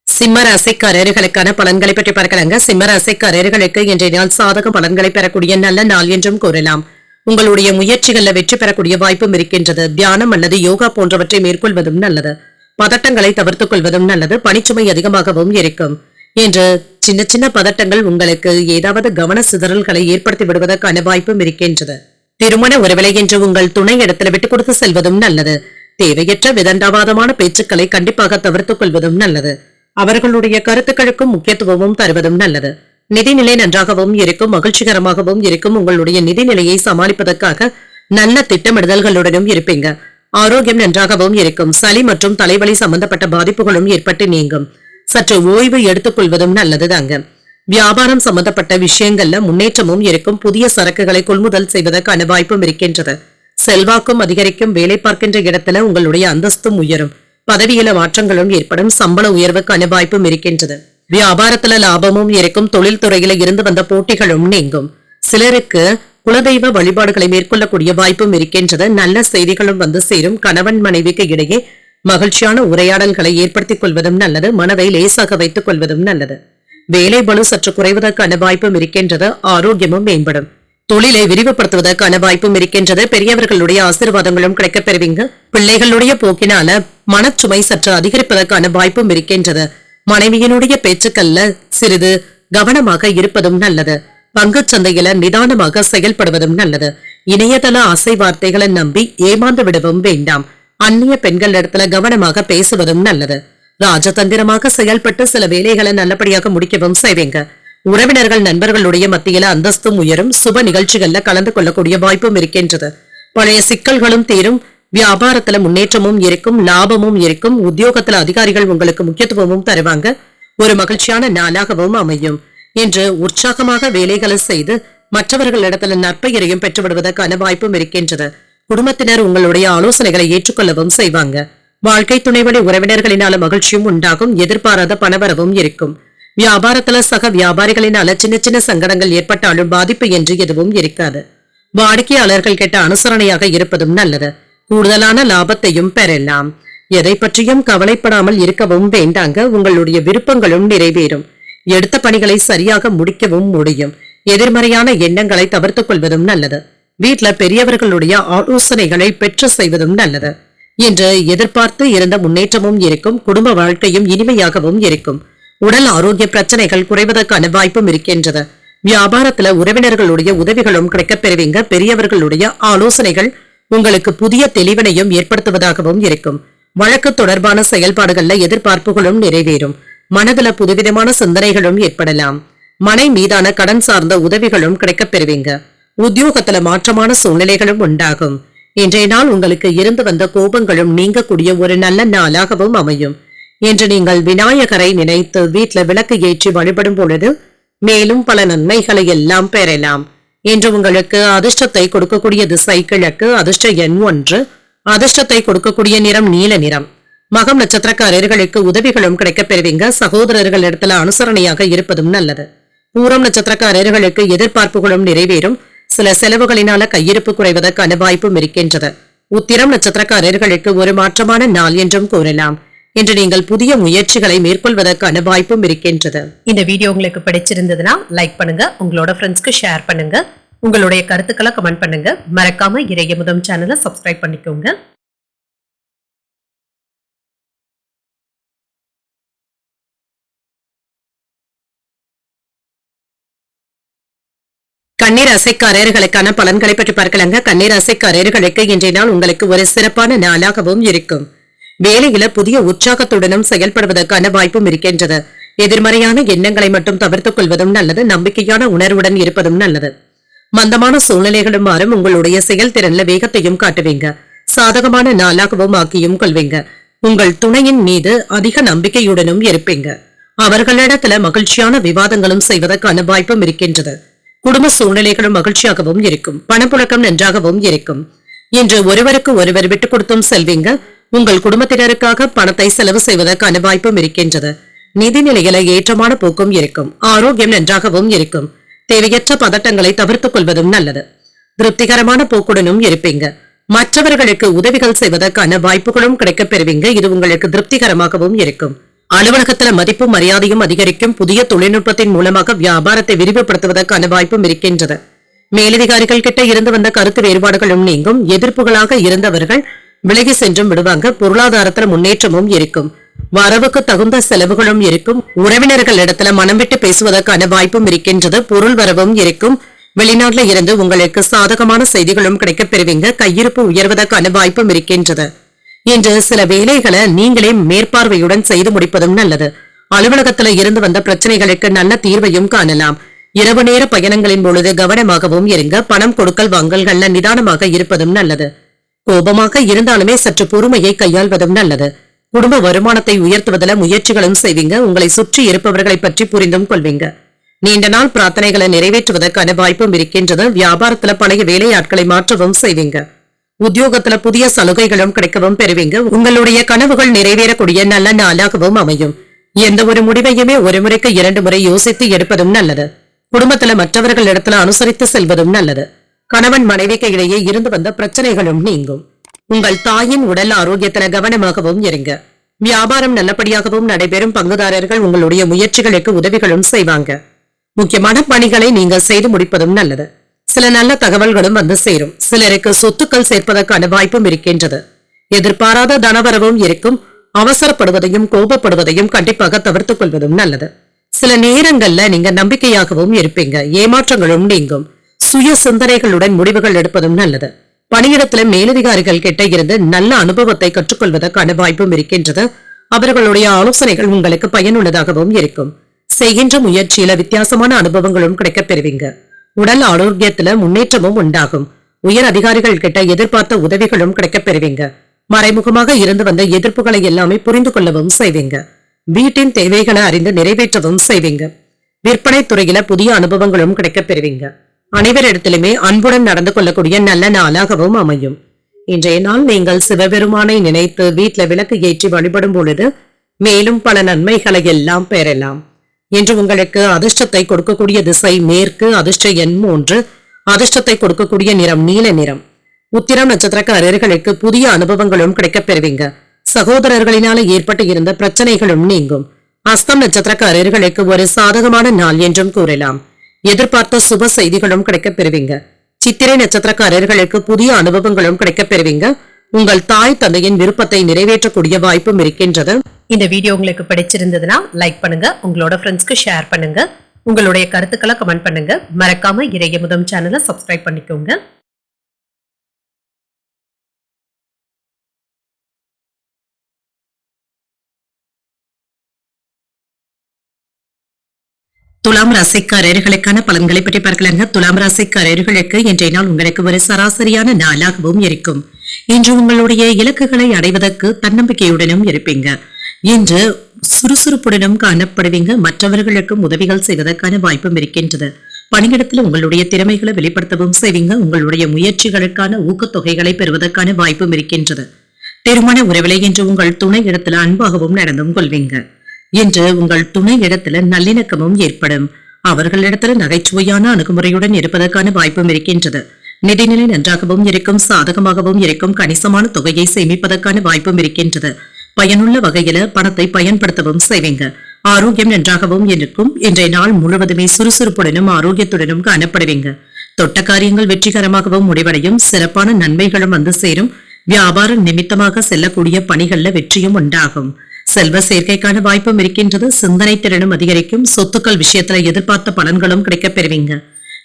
சிம்ம ராசிக்காரர்களுக்கான பலன்களை பற்றி பார்க்கலாங்க. சிம்ம ராசிக்காரர்களுக்கு இன்றைய நாள் சாதக பலன்களை பெறக்கூடிய நல்ல நாள் என்றும் கூறலாம். உங்களுடைய முயற்சிகள்ல வெற்றி பெறக்கூடிய வாய்ப்பும் இருக்கின்றது. தியானம் அல்லது யோகா போன்றவற்றை மேற்கொள்வதும் நல்லது. பதட்டங்களை தவிர்த்துக் கொள்வதும் நல்லது. பணிச்சுமை அதிகமாகவும் இருக்கும். என்று சின்ன சின்ன பதட்டங்கள் உங்களுக்கு ஏதாவது கவன சிதறல்களை ஏற்படுத்தி விடுவதற்கான வாய்ப்பும் இருக்கின்றது. திருமண உறவிலை என்று உங்கள் துணை இடத்துல விட்டுக் கொடுத்து செல்வதும் நல்லது. தேவையற்ற விதண்டாவாதமான பேச்சுக்களை கண்டிப்பாக தவிர்த்துக் கொள்வதும் நல்லது. அவர்களுடைய கருத்துக்களுக்கும் முக்கியத்துவமும் தருவதும் நல்லது. நிதிநிலை நன்றாகவும் இருக்கும். மகிழ்ச்சிகரமாகவும் இருக்கும். உங்களுடைய நிதிநிலையை சமாளிப்பதற்காக நல்ல திட்டமிடுதல்களுடனும் இருப்பீங்க. ஆரோக்கியம் நன்றாகவும் இருக்கும். சளி மற்றும் தலைவலி சம்பந்தப்பட்ட பாதிப்புகளும் ஏற்பட்டு நீங்கும். சற்று ஓய்வு எடுத்துக் கொள்வதும் நல்லதுதாங்க. வியாபாரம் சம்பந்தப்பட்ட விஷயங்கள்ல முன்னேற்றமும் இருக்கும். புதிய சரக்குகளை கொள்முதல் செய்வதற்கான வாய்ப்பும் இருக்கின்றது. செல்வாக்கும் அதிகரிக்கும். வேலை பார்க்கின்ற இடத்துல உங்களுடைய அந்தஸ்தும் உயரும். பதவியில மாற்றங்களும் ஏற்படும். சம்பள உயர்வுக்கான வாய்ப்பும் இருக்கின்றது. வியாபாரத்துல லாபமும் இருக்கும். தொழில் துறையில இருந்து வந்த போட்டிகளும் நீங்கும். சிலருக்கு குலதெய்வ வழிபாடுகளை மேற்கொள்ளக்கூடிய வாய்ப்பும் இருக்கின்றது. நல்ல செய்திகளும் வந்து சேரும். கணவன் மனைவிக்கு இடையே மகிழ்ச்சியான உரையாடல்களை ஏற்படுத்திக் கொள்வதும் நல்லது. மனதை லேசாக வைத்துக் கொள்வதும் நல்லது. வேலை பளு சற்று குறைவதற்கான வாய்ப்பும் இருக்கின்றது. ஆரோக்கியமும் மேம்படும். தொழிலை விரிவுபடுத்துவதற்கான வாய்ப்பும் இருக்கின்றது. பெரியவர்களுடைய ஆசீர்வாதங்களும் கிடைக்கப் பெறுவீங்க. பிள்ளைகளுடைய போக்கினால மனச்சுமை சற்று அதிகரிப்பதற்கான வாய்ப்பும் இருக்கின்றது. மனைவியினுடைய பேச்சுக்கள்ல சிறிது கவனமாக இருப்பதும் நல்லது. பங்கு சந்தையில நிதானமாக செயல்படுவதும் நல்லது. இணையதள ஆசை வார்த்தைகளை நம்பி ஏமாந்து விடவும் வேண்டாம். அந்நிய பெண்கள் இடத்துல கவனமாக பேசுவதும் நல்லது. ராஜதந்திரமாக செயல்பட்டு சில வேலைகளை நல்லபடியாக முடிக்கவும் செய்வீங்க. உறவினர்கள் நண்பர்களுடைய மத்தியில அந்தஸ்தும் உயரும். சுப நிகழ்ச்சிகள்ல கலந்து கொள்ளக்கூடிய வாய்ப்பும் இருக்கின்றது. பழைய சிக்கல்களும் தீரும். வியாபாரத்துல முன்னேற்றமும் இருக்கும். லாபமும் இருக்கும். உத்தியோகத்துல அதிகாரிகள் உங்களுக்கு முக்கியத்துவமும் தருவாங்க. ஒரு மகிழ்ச்சியான நாளாகவும் அமையும். என்று உற்சாகமாக வேலைகளை செய்து மற்றவர்களிடத்துல நற்பெயரையும் பெற்றுவிடுவதற்கான வாய்ப்பும் இருக்கின்றது. குடும்பத்தினர் உங்களுடைய ஆலோசனைகளை ஏற்றுக்கொள்ளவும் செய்வாங்க. வாழ்க்கை துணைவழி உறவினர்களினால மகிழ்ச்சியும் உண்டாகும். எதிர்பாராத பணவரவும் இருக்கும். வியாபாரத்துல சக வியாபாரிகளினால சின்ன சின்ன சங்கடங்கள் ஏற்பட்டாலும் பாதிப்பு என்று எதுவும் இருக்காது. வாடிக்கையாளர்கள் கிட்ட அனுசரணையாக இருப்பதும் நல்லது. கூடுதலான லாபத்தையும் பெறலாம். எதை பற்றியும் கவலைப்படாமல் இருக்கவும் வேண்டாங்க. உங்களுடைய விருப்பங்களும் நிறைவேறும். எடுத்த பணிகளை சரியாக முடிக்கவும் முடியும். எதிர்மறையான எண்ணங்களை தவிர்த்துக் கொள்வதும் நல்லது. வீட்டுல பெரியவர்களுடைய ஆலோசனைகளை பெற்று செய்வதும் நல்லது. என்று எதிர்பார்த்து இருந்த முன்னேற்றமும் இருக்கும். குடும்ப வாழ்க்கையும் இனிமையாகவும் இருக்கும். உடல் ஆரோக்கிய பிரச்சனைகள் குறைவதற்கான வாய்ப்பும் இருக்கின்றது. வியாபாரத்துல உறவினர்களுடைய உதவிகளும் கிடைக்கப் பெறுவீங்க. பெரியவர்களுடைய ஆலோசனைகள் உங்களுக்கு புதிய தெளிவினையும் ஏற்படுத்துவதாகவும் இருக்கும். வழக்கு தொடர்பான செயல்பாடுகள்ல எதிர்பார்ப்புகளும் நிறைவேறும். மனதுல புதுவிதமான சிந்தனைகளும் ஏற்படலாம். மனை மீதான கடன் சார்ந்த உதவிகளும் கிடைக்கப் பெறுவீங்க. உத்தியோகத்துல மாற்றமான சூழ்நிலைகளும் உண்டாகும். இன்றைய நாள் உங்களுக்கு இருந்து வந்த கோபங்களும் நீங்கக்கூடிய ஒரு நல்ல நாளாகவும் அமையும். இன்று நீங்கள் விநாயகரை நினைத்து வீட்டுல விளக்கு ஏற்றி வழிபடும் பொழுது மேலும் பல நன்மைகளை எல்லாம் பெறலாம். இன்று உங்களுக்கு அதிர்ஷ்டத்தை கொடுக்கக்கூடிய திசை கிழக்கு. அதிர்ஷ்ட எண் 1. அதிர்ஷ்டத்தை கொடுக்கக்கூடிய நிறம் நீல நிறம். மகம் நட்சத்திரக்காரர்களுக்கு உதவிகளும் கிடைக்கப் பெறுவீங்க. சகோதரர்கள் இடத்துல அனுசரணையாக இருப்பதும் நல்லது. பூரம் நட்சத்திரக்காரர்களுக்கு எதிர்பார்ப்புகளும் நிறைவேறும். சில செலவுகளினால கையிருப்பு குறைவதற்கான வாய்ப்பும் இருக்கின்றது. உத்திரம் நட்சத்திரக்காரர்களுக்கு ஒரு மாற்றமான நாள் என்றும் கூறலாம். இன்று நீங்கள் புதிய முயற்சிகளை மேற்கொள்வதற்கான வாய்ப்பும் இருக்கின்றது. இந்த வீடியோ உங்களுக்கு பிடிச்சிருந்ததுன்னா லைக் பண்ணுங்க, உங்களோட ஃப்ரெண்ட்ஸ்க்கு ஷேர் பண்ணுங்க, உங்களுடைய கருத்துக்களை கமெண்ட் பண்ணுங்க. மறக்காம இறையமுதம் சேனலை சப்ஸ்கிரைப் பண்ணிக்கோங்க. கண்ணீர் அசைக்காரர்களுக்கான பலன்களை பற்றி பார்க்கலாங்க. கண்ணீர் அசைக்காரர்களுக்கு இன்றைய நாள் உங்களுக்கு ஒரு சிறப்பான நாளாகவும் இருக்கும். வேலையில புதிய உற்சாகத்துடனும் செயல்படுவதற்கான வாய்ப்பும் இருக்கின்றது. எதிர்மறையான எண்ணங்களை மட்டும் தவிர்த்துக் கொள்வதும் நல்லது. நம்பிக்கையான உணர்வுடன் இருப்பதும் நல்லது. மந்தமான சூழ்நிலைகளும் மாறும். உங்களுடைய செயல்திறன்ல வேகத்தையும் காட்டுவீங்க. சாதகமான நாளாகவும் ஆக்கியும் கொள்வீங்க. உங்கள் துணையின் மீது அதிக நம்பிக்கையுடனும் இருப்பீங்க. அவர்களிடத்துல மகிழ்ச்சியான விவாதங்களும் செய்வதற்கான வாய்ப்பும் இருக்கின்றது. குடும்ப சூழ்நிலைகளும் மகிழ்ச்சியாகவும் இருக்கும். பணப்புழக்கம் நன்றாகவும் இருக்கும். இன்று ஒருவருக்கு ஒருவர் விட்டுக் கொடுத்தும் செல்வீங்க. உங்கள் குடும்பத்தினருக்காக பணத்தை செலவு செய்வதற்கான வாய்ப்பும் இருக்கின்றது. நிதிநிலையில ஏற்றமான போக்கும் இருக்கும். ஆரோக்கியம் நன்றாகவும் இருக்கும். தேவையற்ற பதட்டங்களை தவிர்த்துக் கொள்வதும் நல்லது. திருப்திகரமான போக்குடனும் இருப்பீங்க. மற்றவர்களுக்கு உதவிகள் செய்வதற்கான வாய்ப்புகளும் கிடைக்கப் பெறுவீங்க. இது உங்களுக்கு திருப்திகரமாகவும் இருக்கும். அலுவலகத்துல மதிப்பும் மரியாதையும் அதிகரிக்கும். புதிய தொழில்நுட்பத்தின் மூலமாக வியாபாரத்தை விரிவுபடுத்துவதற்கான வாய்ப்பும் இருக்கின்றது. மேலதிகாரிகள் கிட்ட இருந்து வந்த கருத்து வேறுபாடுகளும் நீங்கும். எதிர்ப்புகளாக இருந்தவர்கள் விலகி சென்றும் விடுவாங்க. பொருளாதாரத்துல முன்னேற்றமும் இருக்கும். வரவுக்கு தகுந்த செலவுகளும் இருக்கும். உறவினர்கள் இடத்துல மனம் விட்டு பேசுவதற்கான வாய்ப்பும் இருக்கின்றது. பொருள் வரவும் இருக்கும். வெளிநாட்டுல இருந்து உங்களுக்கு சாதகமான செய்திகளும் கிடைக்கப் பெறுவீங்க. கையிருப்பு உயர்வதற்கான வாய்ப்பும் இருக்கின்றது. இன்று சில வேலைகளை நீங்களே மேற்பார்வையுடன் செய்து முடிப்பதும் நல்லது. அலுவலகத்துல இருந்து வந்த பிரச்சனைகளுக்கு நல்ல தீர்வையும் காணலாம். இரவு நேர பயணங்களின் பொழுது கவனமாகவும் இருங்க. பணம் கொடுக்கல் வாங்கல்கள்ல நிதானமாக இருப்பதும் நல்லது. கோபமாக இருந்தாலுமே சற்று பொறுமையை கையாள்வதும் நல்லது. குடும்ப வருமானத்தை உயர்த்துவதில் முயற்சிகளும் செய்வீங்க. உங்களை சுற்றி இருப்பவர்களை பற்றி புரிந்தும் கொள்வீங்க. நீண்ட நாள் பிரார்த்தனைகளை நிறைவேற்றுவதற்கான வாய்ப்பும் இருக்கின்றது. வியாபாரத்துல பழைய வேலையாட்களை மாற்றவும் செய்வீங்க. உத்தியோகத்துல புதிய சலுகைகளும் கிடைக்கவும் பெறுவீங்க. உங்களுடைய கனவுகள் நிறைவேறக்கூடிய நல்ல நாளாகவும் அமையும். எந்த ஒரு முடிவையுமே ஒரு முறைக்கு 2 முறை யோசித்து எடுப்பதும் நல்லது. குடும்பத்துல மற்றவர்கள் இடத்துல அனுசரித்து செல்வதும் நல்லது. கணவன் மனைவிக்கு இடையே இருந்து வந்த பிரச்சனைகளும் நீங்கும். உங்கள் தாயின் உடல் ஆரோக்கியத்துல கவனமாகவும் இருங்க. வியாபாரம் நல்லபடியாகவும் நடைபெறும். பங்குதாரர்கள் உங்களுடைய முயற்சிகளுக்கு உதவிகளும் செய்வாங்க. முக்கியமான பணிகளை நீங்க செய்து முடிப்பதும் நல்லது. சில நல்ல தகவல்களும் வந்து சேரும். சிலருக்கு சொத்துக்கள் சேர்ப்பதற்கான வாய்ப்பும் இருக்கின்றது. எதிர்பாராத தனவரவும் இருக்கும். அவசரப்படுவதையும் கோபப்படுவதையும் கண்டிப்பாக தவிர்த்துக் கொள்வதும் நல்லது. சில நேரங்கள்ல நீங்க நம்பிக்கையாகவும் இருப்பீங்க. ஏமாற்றங்களும் நீங்கும். சுய சிந்தனைகளுடன் முடிவுகள் எடுப்பதும் நல்லது. பணியிடத்துல மேலதிகாரிகள் கிட்ட இருந்து நல்ல அனுபவத்தை கற்றுக்கொள்வதற்கான வாய்ப்பும் இருக்கின்றது. அவர்களுடைய ஆலோசனைகள் உங்களுக்கு பயனுள்ளதாகவும் இருக்கும். செய்கின்ற முயற்சியில வித்தியாசமான அனுபவங்களும் கிடைக்கப் பெறுவீங்க. உடல் ஆரோக்கியத்துல முன்னேற்றமும் உண்டாகும். உயர் அதிகாரிகள் கிட்ட எதிர்பார்த்த உதவிகளும் கிடைக்கப் பெறுவீங்க. மறைமுகமாக இருந்து வந்த எதிர்ப்புகளை எல்லாமே புரிந்து கொள்ளவும் செய்வீங்க. வீட்டின் தேவைகளை அறிந்து நிறைவேற்றவும் செய்வீங்க. விற்பனை துறையில புதிய அனுபவங்களும் கிடைக்கப் பெறுவீங்க. அனைவரிடத்திலுமே அன்புடன் நடந்து கொள்ளக்கூடிய நல்ல நாளாகவும் அமையும். இன்றைய நாள் நீங்கள் சிவபெருமானை நினைத்து வீட்ல விளக்கு ஏற்றி வழிபடும் பொழுது மேலும் பல நன்மைகளை எல்லாம் பெறலாம். இன்று உங்களுக்கு அதிர்ஷ்டத்தை கொடுக்கக்கூடிய திசை மேற்கு, அதிர்ஷ்ட எண் 3, அதிர்ஷ்டத்தை கொடுக்கக்கூடிய நிறம் நீல நிறம். உத்திரம் நட்சத்திரக்காரர்களுக்கு புதிய அனுபவங்களும் கிடைக்கப் பெறுவீங்க. சகோதரர்களினால ஏற்பட்டு இருந்த பிரச்சனைகளும் நீங்கும். அஸ்தம் நட்சத்திரக்காரர்களுக்கு ஒரு சாதகமான நாள் என்றும் கூறலாம். எதிர்பார்த்த சுப செய்திகளும் கிடைக்கப் பெறுவீங்க. சித்திரை நட்சத்திரக்காரர்களுக்கு புதிய அனுபவங்களும் கிடைக்கப் பெறுவீங்க. உங்கள் தாய் தந்தையின் விருப்பத்தை நிறைவேற்றக்கூடிய வாய்ப்பும் இருக்கின்றது. இந்த வீடியோ உங்களுக்கு பிடிச்சிருந்ததுன்னா லைக் பண்ணுங்க, உங்களோட ஃப்ரெண்ட்ஸ்க்கு ஷேர் பண்ணுங்க, உங்களுடைய கருத்துக்களை கமெண்ட் பண்ணுங்க. மறக்காம இறையமுதம் சேனலை சப்ஸ்கிரைப் பண்ணிக்கோங்க. துலாம் ராசிக்காரர்களுக்கான பலன்களை பற்றி பார்க்கலாங்க. துலாம் ராசிக்காரர்களுக்கு இன்றைய நாள் உங்களுக்கு ஒரு சராசரியான நாளாகவும் இருக்கும். இன்று உங்களுடைய இலக்குகளை அடைவதற்கு தன்னம்பிக்கையுடனும் இருப்பீங்க. இன்று சுறுசுறுப்புடனும் காணப்படுவீங்க. மற்றவர்களுக்கும் உதவிகள் செய்வதற்கான வாய்ப்பும் இருக்கின்றது. பணியிடத்தில் உங்களுடைய திறமைகளை வெளிப்படுத்தவும் செய்வீங்க. உங்களுடைய முயற்சிகளுக்கான ஊக்கத்தொகைகளை பெறுவதற்கான வாய்ப்பும் இருக்கின்றது. திருமண உறவிலை இன்று உங்கள் துணை இடத்துல அன்பாகவும் நடந்தும் கொள்வீங்க. இன்று உங்கள் துணை இடத்துல நல்லிணக்கமும் ஏற்படும். அவர்களிடத்துல நகைச்சுவையான அணுகுமுறையுடன் இருப்பதற்கான வாய்ப்பும் இருக்கின்றது. நிதிநிலை நன்றாகவும் இருக்கும், சாதகமாகவும் இருக்கும். கணிசமான தொகையை சேமிப்பதற்கான வாய்ப்பும் இருக்கின்றது. பயனுள்ள வகையில பணத்தை பயன்படுத்தவும் செய்வீங்க. ஆரோக்கியம் நன்றாகவும் இருக்கும். இன்றைய நாள் முழுவதுமே சுறுசுறுப்புடனும் ஆரோக்கியத்துடனும் காணப்படுவீங்க. தொட்ட காரியங்கள் வெற்றிகரமாகவும் முடிவடையும். சிறப்பான நன்மைகளும் வந்து சேரும். வியாபார நிமித்தமாக செல்லக்கூடிய பணிகள்ல வெற்றியும் உண்டாகும். செல்வ சேர்க்கைக்கான வாய்ப்பும் இருக்கின்றது. சிந்தனை திறனும் அதிகரிக்கும். சொத்துக்கள் விஷயத்துல எதிர்பார்த்த பலன்களும் கிடைக்கப் பெறுவீங்க.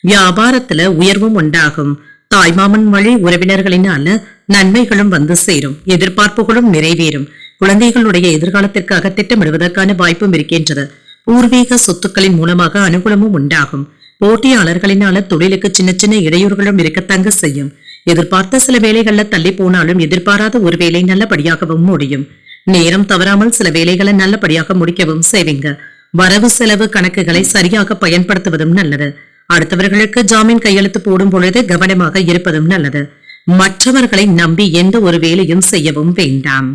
வியாபாரத்துல உயர்வும் உண்டாகும். தாய்மாமன் வழி உறவினர்களினால நன்மைகளும் வந்து சேரும். எதிர்பார்ப்புகளும் நிறைவேறும். குழந்தைகளுடைய எதிர்காலத்திற்காக திட்டமிடுவதற்கான வாய்ப்பும் இருக்கின்றது. பூர்வீக சொத்துக்களின் மூலமாக அனுகூலமும் உண்டாகும். போட்டியாளர்களினால தொழிலுக்கு சின்ன சின்ன இடையூறுகளும் இருக்கத்தங்க செய்யும். எதிர்பார்த்த சில வேலைகள்ல தள்ளி போனாலும் எதிர்பாராத ஒரு வேலை நல்லபடியாகவும் முடியும். நேரம் தவறாமல் சில வேலைகளை நல்லபடியாக முடிக்கவும் செய்வீங்க. வரவு செலவு கணக்குகளை சரியாக பயன்படுத்துவதும் நல்லது. அடுத்தவர்களுக்கு ஜாமீன் கையெழுத்து போடும் பொழுது கவனமாக இருப்பதும் நல்லது. மற்றவர்களை நம்பி எந்த ஒரு வேலையும் செய்யவும் வேண்டாம்.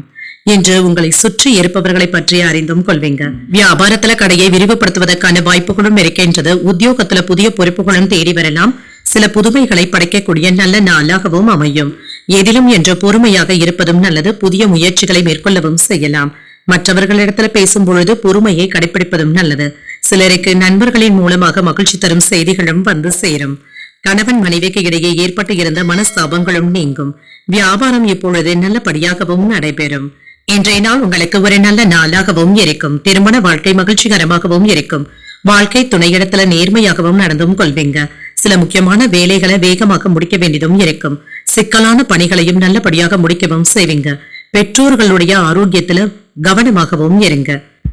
இன்று உங்களை சுற்றி இருப்பவர்களை பற்றி அறிந்தும் கொள்வீங்க. வியாபாரத்துல கடையை விரிவுபடுத்துவதற்கான வாய்ப்புகளும் இருக்கின்றது. உத்தியோகத்துல புதிய பொறுப்புகளும் தேடி வரலாம். சில புதுமைகளை படைக்கக்கூடிய நல்ல நாளாகவும் அமையும். எதிலும் என்று பொறுமையாக இருப்பதும் நல்லது. புதிய முயற்சிகளை மேற்கொள்ளவும் செய்யலாம். மற்றவர்களிடத்துல பேசும் பொழுது பொறுமையை கடைபிடிப்பதும் நல்லது. சிலருக்கு நண்பர்களின் மூலமாக மகிழ்ச்சி தரும் செய்திகளும் வந்து சேரும். கணவன் மனைவிக்கு இடையே ஏற்பட்டு இருந்த மனஸ்தாபங்களும் நீங்கும். வியாபாரம் இப்பொழுது நல்லபடியாகவும் நடைபெறும். இன்றைய நாள் உங்களுக்கு ஒரு நல்ல நாளாகவும் இருக்கும். திருமண வாழ்க்கை மகிழ்ச்சிகரமாகவும் இருக்கும். வாழ்க்கை துணையிடத்துல நேர்மையாகவும் நடந்தும் கொள்வீங்க. சில முக்கியமான வேலைகளை வேகமாக முடிக்க வேண்டியதும் இருக்கும். சிக்கலான பணிகளையும் நல்லபடியாக முடிக்கவும் செய்வீங்க. பெற்றோர்களுடைய ஆரோக்கியத்துல கவனமாகவும் இருங்க.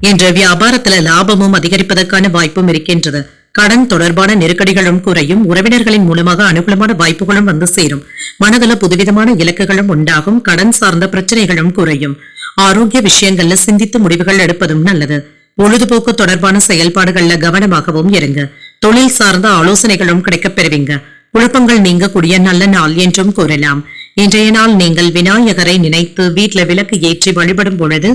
இன்று வியாபாரத்துல லாபமும் அதிகரிப்பதற்கான வாய்ப்பும் இருக்கின்றது. கடன் தொடர்பான நெருக்கடிகளும் குறையும். உறவினர்களின் மூலமாக அனுகூலமான வாய்ப்புகளும் வந்து சேரும். மனதுல புதுவிதமான இலக்குகளும் உண்டாகும். கடன் சார்ந்த பிரச்சனைகளும் குறையும். ஆரோக்கிய விஷயங்கள்ல சிந்தித்து முடிவுகள் எடுப்பதும் நல்லது. பொழுதுபோக்கு தொடர்பான செயல்பாடுகள்ல கவனமாகவும் இருங்க. தொழில் சார்ந்த ஆலோசனைகளும் கிடைக்கப் பெறுவீங்க. குழப்பங்கள் நீங்கக்கூடிய நல்ல நாள் என்றும் கூறலாம். இன்றைய நாள் நீங்கள் விநாயகரை நினைத்து வீட்ல விளக்கு ஏற்றி வழிபடும் பொழுது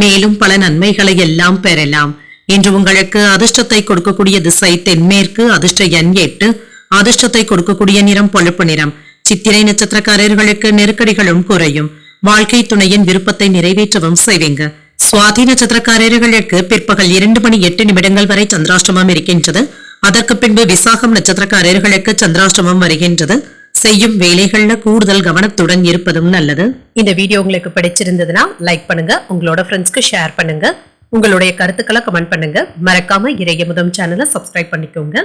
மேலும் பல நன்மைகளை எல்லாம் பெறலாம். இன்று உங்களுக்கு அதிர்ஷ்டத்தை கொடுக்கக்கூடிய திசை தென்மேற்கு, அதிர்ஷ்ட எண் 8, அதிர்ஷ்டத்தை கொடுக்கக்கூடிய நிறம் பழுப்பு நிறம். சித்திரை நட்சத்திரக்காரர்களுக்கு நெருக்கடிகளும் குறையும். வாழ்க்கை துணையின் விருப்பத்தை நிறைவேற்றவும் செய்வீங்க. சுவாதி நட்சத்திரக்காரர்களுக்கு பிற்பகல் 2:08 வரை சந்திராஷ்டமம் இருக்கின்றது. அதற்கு பின்பு விசாகம் நட்சத்திரக்காரர்களுக்கு சந்திராஷ்டமம் வருகின்றது. செய்யும் வேலைகள்ல கூடுதல் கவனத்துடன் இருப்பதும் நல்லது. இந்த வீடியோ உங்களுக்கு பிடிச்சிருந்ததுன்னா லைக் பண்ணுங்க, உங்களோட ஃப்ரெண்ட்ஸ்க்கு ஷேர் பண்ணுங்க, உங்களுடைய கருத்துக்களை கமெண்ட் பண்ணுங்க. மறக்காம இறையமுதம் சேனலை சப்ஸ்கிரைப் பண்ணிக்கோங்க.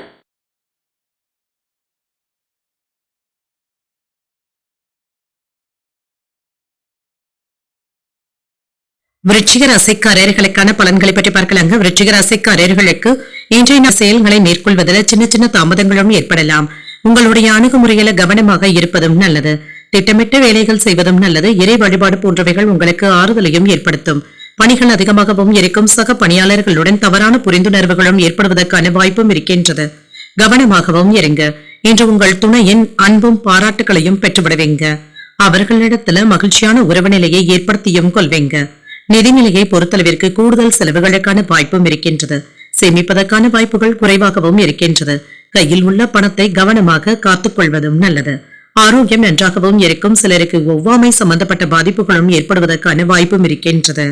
விருச்சிக ராசிக்காரர்களுக்கான பலன்களை பற்றி பார்க்கலாங்க. விருச்சிக ராசிக்காரர்களுக்கு இன்றைய செயல்களை மேற்கொள்வதில் சின்ன சின்ன தாமதங்களும் ஏற்படலாம். உங்களுடைய அணுகுமுறையில கவனமாக இருப்பதும் நல்லது. திட்டமிட்ட வேலைகள் செய்வதும் நல்லது. இறை வழிபாடு போன்றவைகள் உங்களுக்கு ஆறுதலையும் ஏற்படுத்தும். பணிகள் அதிகமாகவும் இருக்கும். சக பணியாளர்களுடன் தவறான புரிந்துணர்வுகளும் ஏற்படுவதற்கான வாய்ப்பும் இருக்கின்றது. கவனமாகவும் இருங்க. இன்று உங்கள் துணையின் அன்பும் பாராட்டுகளையும் பெற்றுவிடுவீங்க. அவர்களிடத்துல மகிழ்ச்சியான உறவு நிலையை ஏற்படுத்தியும் கொள்வீங்க. நிதிநிலையை பொறுத்தளவிற்கு கூடுதல் செலவுகளுக்கான வாய்ப்பும் இருக்கின்றது. சேமிப்பதற்கான வாய்ப்புகள் குறைவாகவும் இருக்கின்றது. கையில் உள்ள பணத்தை கவனமாக காத்துக்கொள்வதும் நல்லது. ஆரோக்கியம் நன்றாகவும் இருக்கும். சிலருக்கு ஒவ்வாமை சம்பந்தப்பட்ட பாதிப்புகளும் ஏற்படுவதற்கான வாய்ப்பும் இருக்கின்றது.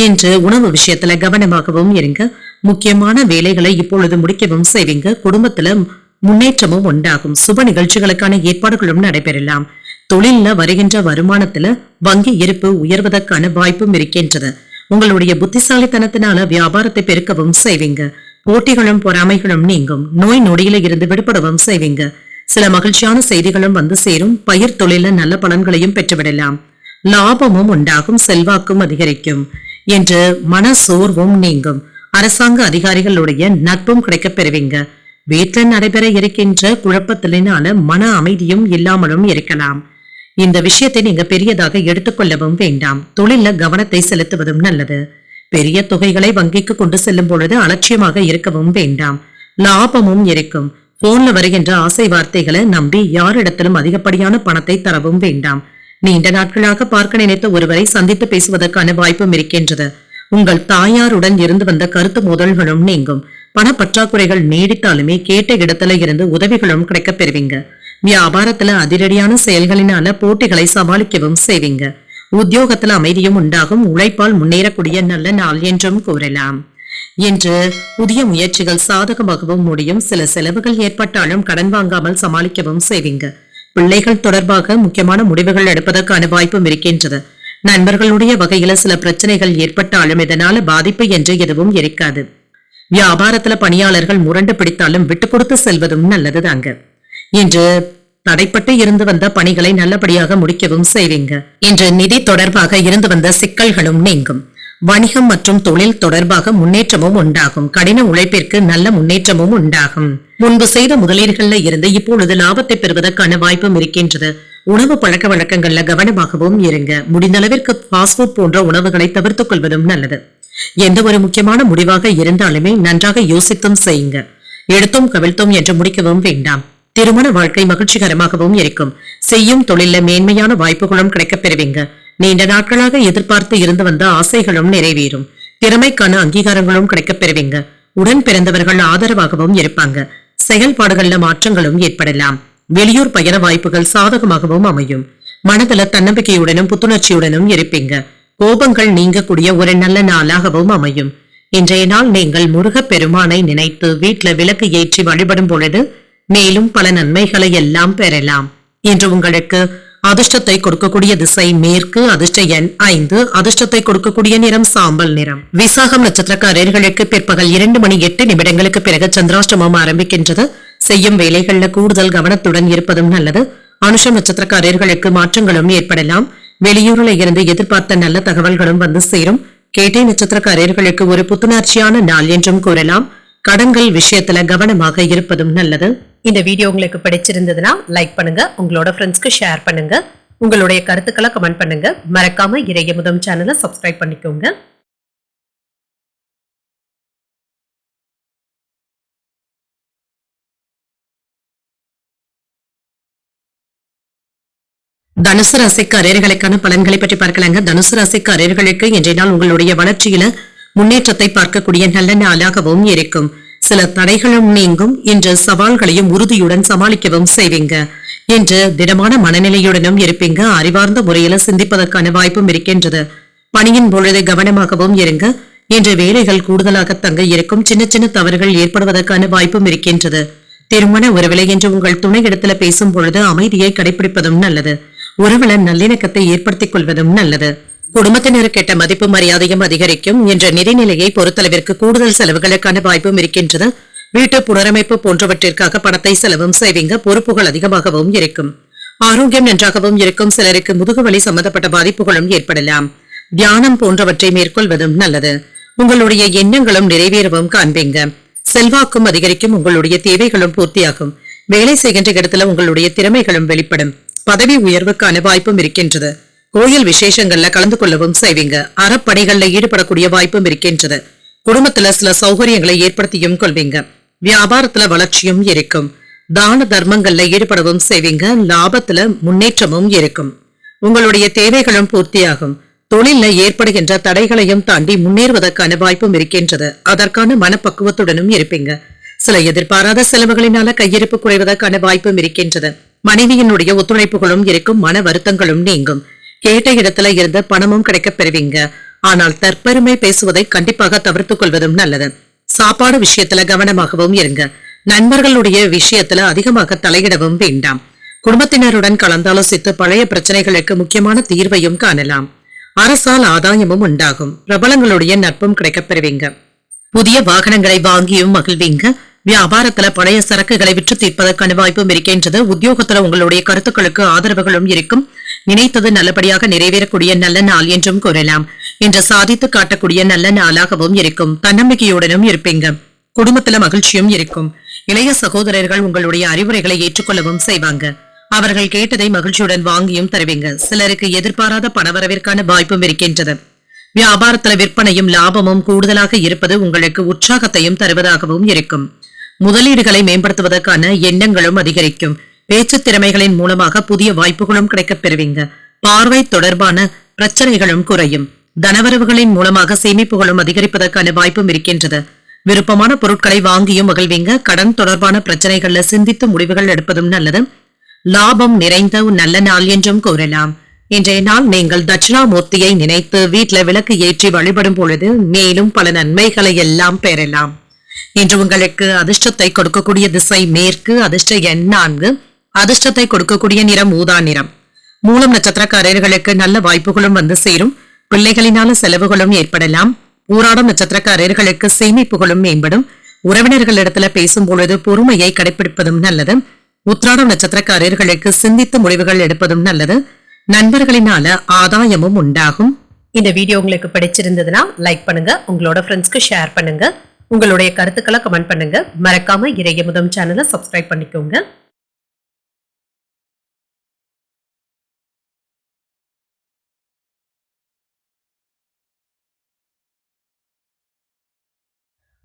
இன்று உணவு விஷயத்துல கவனமாகவும் இருங்க. முக்கியமான வேலைகளை இப்பொழுது முடிக்கவும் செய்வீங்க. குடும்பத்துல முன்னேற்றமும் உண்டாகும். சுப நிகழ்ச்சிகளுக்கான ஏற்பாடுகளும் நடைபெறலாம். தொழில்ல வருகின்ற வருமானத்துல வங்கி இருப்பு உயர்வதற்கான வாய்ப்பும் இருக்கின்றது. உங்களுடைய புத்திசாலித்தனத்தினால வியாபாரத்தை பெருக்கவும் செய்வீங்க. போட்டிகளும் பொறாமைகளும் நீங்கும். நோய் நொடியில இருந்து விடுபடவும் செய்வீங்க. சில மகிழ்ச்சியான செய்திகளும் வந்து சேரும். பயிர் தொழில நல்ல பலன்களையும் பெற்றுவிடலாம். லாபமும் உண்டாகும். செல்வாக்கும் அதிகரிக்கும். என்று மன சோர்வும் நீங்கும். அரசாங்க அதிகாரிகளுடைய நட்பும் கிடைக்கப் பெறுவீங்க. வீட்டில் நடைபெற இருக்கின்ற குழப்பத்தினால மன அமைதியும் இல்லாமலும் இருக்கலாம். இந்த விஷயத்தை நீங்க பெரியதாக எடுத்துக்கொள்ளவும் வேண்டாம். தொழில கவனத்தை செலுத்துவதும் நல்லது. பெரிய தொகைகளை வங்கிக்கு கொண்டு செல்லும் பொழுது அலட்சியமாக இருக்கவும் வேண்டாம். லாபமும் இருக்கும். போன்ல வருகின்ற ஆசை வார்த்தைகளை நம்பி யாரிடத்திலும் அதிகப்படியான பணத்தை தரவும் வேண்டாம். நீண்ட நாட்களாக பார்க்க நினைத்த ஒருவரை சந்தித்து பேசுவதற்கான வாய்ப்பும் இருக்கின்றது. உங்கள் தாயாருடன் இருந்து வந்த கருத்து மோதல்களும் நீங்கும். பணப்பற்றாக்குறைகள் நீடித்தாலுமே கேட்ட இடத்துல இருந்து உதவிகளும் கிடைக்கப் பெறுவீங்க. வியாபாரத்துல அதிரடியான செயல்களினால போட்டிகளை சமாளிக்கவும் செய்வீங்க. உத்தியோகத்துல அமைதியும் உண்டாகும். உழைப்பால் முன்னேறக்கூடிய நல்ல நாள் என்றும் கூறலாம். இன்று புதிய முயற்சிகள் சாதகமாகவும் முடியும். சில செலவுகள் ஏற்பட்டாலும் கடன் வாங்காமல் சமாளிக்கவும் செய்வீங்க. பிள்ளைகள் தொடர்பாக முக்கியமான முடிவுகள் எடுப்பதற்கான வாய்ப்பும் இருக்கின்றது. நண்பர்களுடைய வகையில சில பிரச்சனைகள் ஏற்பட்டாலும் இதனால பாதிப்பு என்று எதுவும் இருக்காது. வியாபாரத்துல பணியாளர்கள் முரண்டு பிடித்தாலும் விட்டு கொடுத்து செல்வதும் நல்லதுதாங்க. இன்று தடைப்பட்டு இருந்து வந்த பணிகளை நல்லபடியாக முடிக்கவும் செய்வீங்க. இன்று நிதி தொடர்பாக இருந்து வந்த சிக்கல்களும் நீங்கும். வணிகம் மற்றும் தொழில் தொடர்பாக முன்னேற்றமும் உண்டாகும். கடின உழைப்பிற்கு நல்ல முன்னேற்றமும் உண்டாகும். முன்பு செய்த முதலீடுகள்ல இருந்து இப்பொழுது லாபத்தை பெறுவதற்கான வாய்ப்பும் இருக்கின்றது. உணவு பழக்க வழக்கங்கள்ல கவனமாகவும் இருங்க. முடிந்த அளவிற்கு ஃபாஸ்ட் ஃபுட் போன்ற உணவுகளை தவிர்த்துக் கொள்வதும் நல்லது. எந்த ஒரு முக்கியமான முடிவாக இருந்தாலுமே நன்றாக யோசித்தும் செய்யுங்க. எடுத்தும் கவிழ்த்தும் என்று முடிக்கவும் வேண்டாம். திருமண வாழ்க்கை மகிழ்ச்சிகரமாகவும் இருக்கும். செய்யும் தொழில மேன்மையான வாய்ப்புகளும் கிடைக்கப் பெறுவீங்க. நீண்ட நாட்களாக எதிர்பார்த்து இருந்து வந்த ஆசைகளும் நிறைவேறும். திறமைக்கான அங்கீகாரங்களும் கிடைக்கப் பெறுவீங்க. உடன் பிறந்தவர்கள் ஆதரவாகவும் இருப்பாங்க. செயல்பாடுகள்ல மாற்றங்களும் ஏற்படலாம். வெளியூர் பயண வாய்ப்புகள் சாதகமாகவும் அமையும். மனதில தன்னம்பிக்கையுடனும் புத்துணர்ச்சியுடனும் இருப்பீங்க. கோபங்கள் நீங்கக்கூடிய ஒரு நல்ல நாளாகவும் அமையும். இன்றைய நாள் நீங்கள் முருகப் பெருமானை நினைத்து வீட்டுல விளக்கு ஏற்றி வழிபடும் பொழுது மேலும் பல நன்மைகளை எல்லாம் பெறலாம். இன்று உங்களுக்கு அதிர்ஷ்டத்தை கொடுக்கக்கூடிய திசை மேற்கு. அதிர்ஷ்ட எண் 5. அதிர்ஷ்டத்தை கொடுக்கக்கூடிய நிறம் சாம்பல் நிறம். விசாகம் நட்சத்திரக்காரர்களுக்கு பிற்பகல் 2:08 பிறகு சந்திராஷ்டமம் ஆரம்பிக்கின்றது. செய்யும் வேலைகள்ல கூடுதல் கவனத்துடன் இருப்பதும் நல்லது. அனுஷம் நட்சத்திரக்காரர்களுக்கு மாற்றங்களும் ஏற்படலாம். வெளியூரில் இருந்து எதிர்பார்த்த நல்ல தகவல்களும் வந்து சேரும். கேட்டை நட்சத்திரக்காரர்களுக்கு ஒரு புத்துணர்ச்சியான நாள் என்றும் கூறலாம். கடன்கள் விஷயத்துல கவனமாக இருப்பதும் நல்லது. இந்த வீடியோ உங்களுக்கு பிடிச்சிருந்ததுன்னா லைக் பண்ணுங்க. உங்களோட ஃப்ரெண்ட்ஸ்க்கு ஷேர் பண்ணுங்க. உங்களுடைய கருத்துக்களை கமெண்ட் பண்ணுங்க. மறக்காம இறையமுதம் சேனலை சப்ஸ்கிரைப் பண்ணிக்கோங்க. தனுசு ராசிக்காரர்களுக்கான பலன்களை பற்றி பார்க்கலாங்க. தனுசு ராசிக்காரர்களுக்கு இன்றைய நாள் உங்களுடைய வளர்ச்சியில முன்னேற்றத்தை பார்க்கக்கூடிய நல்ல நாளாகவும் இருக்கும். சில தடைகளும் நீங்கும். இன்று சவால்களையும் உறுதியுடன் சமாளிக்கவும் செய்வீங்க. இன்று திடமான மனநிலையுடனும் இருப்பீங்க. அறிவார்ந்த முறையில சிந்திப்பதற்கான வாய்ப்பும் இருக்கின்றது. பணியின் பொழுது கவனமாகவும் இருங்க. இன்று வேலைகள் கூடுதலாக தங்க இருக்கும். சின்ன சின்ன தவறுகள் ஏற்படுவதற்கான வாய்ப்பும் இருக்கின்றது. திருமண உறவிலை என்று உங்கள் துணை இடத்துல பேசும் பொழுது அமைதியை கடைபிடிப்பதும் நல்லது. உறவுல நல்லிணக்கத்தை ஏற்படுத்திக் கொள்வதும் நல்லது. குடும்பத்தினர் கேட்ட மதிப்பு மரியாதையும் அதிகரிக்கும். என்ற நிதிநிலையை பொறுத்தளவிற்கு கூடுதல் செலவுகளுக்கான வாய்ப்பும் இருக்கின்றது. வீட்டு புனரமைப்பு போன்றவற்றிற்காக பணத்தை செலவும் செய்வீங்க. பொறுப்புகள் அதிகமாகவும் இருக்கும். ஆரோக்கியம் நன்றாகவும் இருக்கும். சிலருக்கு முதுகுவலி சம்பந்தப்பட்ட பாதிப்புகளும் ஏற்படலாம். தியானம் போன்றவற்றை மேற்கொள்வதும் நல்லது. உங்களுடைய எண்ணங்களும் நிறைவேறவும் காண்பீங்க. செல்வாக்கும் அதிகரிக்கும். உங்களுடைய தேவைகளும் பூர்த்தியாகும். வேலை செய்கின்ற இடத்துல உங்களுடைய திறமைகளும் வெளிப்படும். பதவி உயர்வுக்கான வாய்ப்பும் இருக்கின்றது. கோயில் விசேஷங்கள்ல கலந்து கொள்ளவும் செய்வீங்க. அறப்பணிகள்ல ஈடுபடக்கூடிய வாய்ப்பும் இருக்கின்றது. குடும்பத்துல சில சௌகரியங்களை ஏற்படுத்தியும் கொள்வீங்க. வியாபாரத்துல வளர்ச்சியும் இருக்கும். தான தர்மங்கள்ல ஈடுபடவும் செய்வீங்க. லாபத்துல முன்னேற்றமும் இருக்கும். உங்களுடைய தேவைகளும் பூர்த்தியாகும். தொழில்ல ஏற்படுகின்ற தடைகளையும் தாண்டி முன்னேறுவதற்கான வாய்ப்பும் இருக்கின்றது. அதற்கான மனப்பக்குவத்துடனும் இருப்பீங்க. சில எதிர்பாராத செலவுகளினால கையிருப்பு குறைவதற்கான வாய்ப்பும் இருக்கின்றது. மனைவியினுடைய ஒத்துழைப்புகளும் இருக்கும். மன வருத்தங்களும் நீங்கும். கேட்ட இடத்துல இருந்த பணமும் கிடைக்கப் பெறுவீங்க. ஆனால் தற்பெருமை பேசுவதை கண்டிப்பாக தவிர்த்துக் கொள்வதும் நல்லது. சாப்பாடு விஷயத்துல கவனமாகவும் இருங்க. நண்பர்களுடைய விஷயத்துல அதிகமாக தலையிடவும் வேண்டாம். குடும்பத்தினருடன் கலந்தாலோசித்து பழைய பிரச்சனைகளுக்கு முக்கியமான தீர்வையும் காணலாம். அரசால் ஆதாயமும் உண்டாகும். பிரபலங்களுடைய நட்பும் கிடைக்கப் பெறுவீங்க. புதிய வாகனங்களை வாங்கியும் மகிழ்வீங்க. வியாபாரத்துல பழைய சரக்குகளை விற்று தீர்ப்பதற்கான வாய்ப்பும் இருக்கின்றது. உத்தியோகத்துல உங்களுடைய கருத்துக்களுக்கு ஆதரவுகளும் இருக்கும். நினைத்தது நல்லபடியாக நிறைவேறக்கூடிய நல்ல நாள் என்றும் கூறலாம். இன்று சாதித்து காட்டக்கூடிய நல்ல நாளாகவும் இருக்கும். தன்னம்பிக்கையுடனும் இருப்பீங்க. குடும்பத்துல மகிழ்ச்சியும் இருக்கும். இளைய சகோதரர்கள் உங்களுடைய அறிவுரைகளை ஏற்றுக்கொள்ளவும் செய்வாங்க. அவர்கள் கேட்டதை மகிழ்ச்சியுடன் வாங்கியும் தருவீங்க. சிலருக்கு எதிர்பாராத பணவரவிற்கான வாய்ப்பும் இருக்கின்றது. வியாபாரத்துல விற்பனையும் லாபமும் கூடுதலாக இருப்பது உங்களுக்கு உற்சாகத்தையும் தருவதாகவும் இருக்கும். முதலீடுகளை மேம்படுத்துவதற்கான எண்ணங்களும் அதிகரிக்கும். பேச்சு திறமைகளின் மூலமாக புதிய வாய்ப்புகளும் கிடைக்கப் பெறுவீங்க. பார்வை தொடர்பான பிரச்சனைகளும் குறையும். தனவரவுகளின் மூலமாக சேமிப்புகளும் அதிகரிப்பதற்கான வாய்ப்பும் இருக்கின்றது. விருப்பமான பொருட்களை வாங்கியும் மகிழ்வீங்க. கடன் தொடர்பான பிரச்சனைகள்ல சிந்தித்து முடிவுகள் எடுப்பதும் நல்லது. லாபம் நிறைந்த நல்ல நாள் என்றும் கூறலாம். இன்றைய நாள் நீங்கள் தட்சிணாமூர்த்தியை நினைத்து வீட்டுல விளக்கு ஏற்றி வழிபடும் பொழுது மேலும் பல நன்மைகளை எல்லாம் பெறலாம். இன்று உங்களுக்கு அதிர்ஷ்டத்தை கொடுக்கக்கூடிய திசை மேற்கு. அதிர்ஷ்ட எண் 4. அதிர்ஷ்டத்தை கொடுக்கக்கூடிய நிறம் ஊதா நிறம். மூலம் நட்சத்திரக்காரர்களுக்கு நல்ல வாய்ப்புகளும் வந்து சேரும். பிள்ளைகளினால செலவுகளும் ஏற்படலாம். ஊராடம் நட்சத்திரக்காரர்களுக்கு சேமிப்புகளும் மேம்படும். உறவினர்களிடத்துல பேசும் பொழுது பொறுமையை கடைபிடிப்பதும் நல்லது. உத்திராடம் நட்சத்திரக்காரர்களுக்கு சிந்தித்து முடிவுகள் எடுப்பதும் நல்லது. நண்பர்களினால ஆதாயமும் உண்டாகும். இந்த வீடியோ உங்களுக்கு பிடிச்சிருந்ததுன்னா லைக் பண்ணுங்க. உங்களோட ஃப்ரெண்ட்ஸ்க்கு ஷேர் பண்ணுங்க. உங்களுடைய கருத்துக்களை கமெண்ட் பண்ணுங்க. மறக்காம இறையமுதம் சேனலை சப்ஸ்கிரைப் பண்ணிக்கோங்க.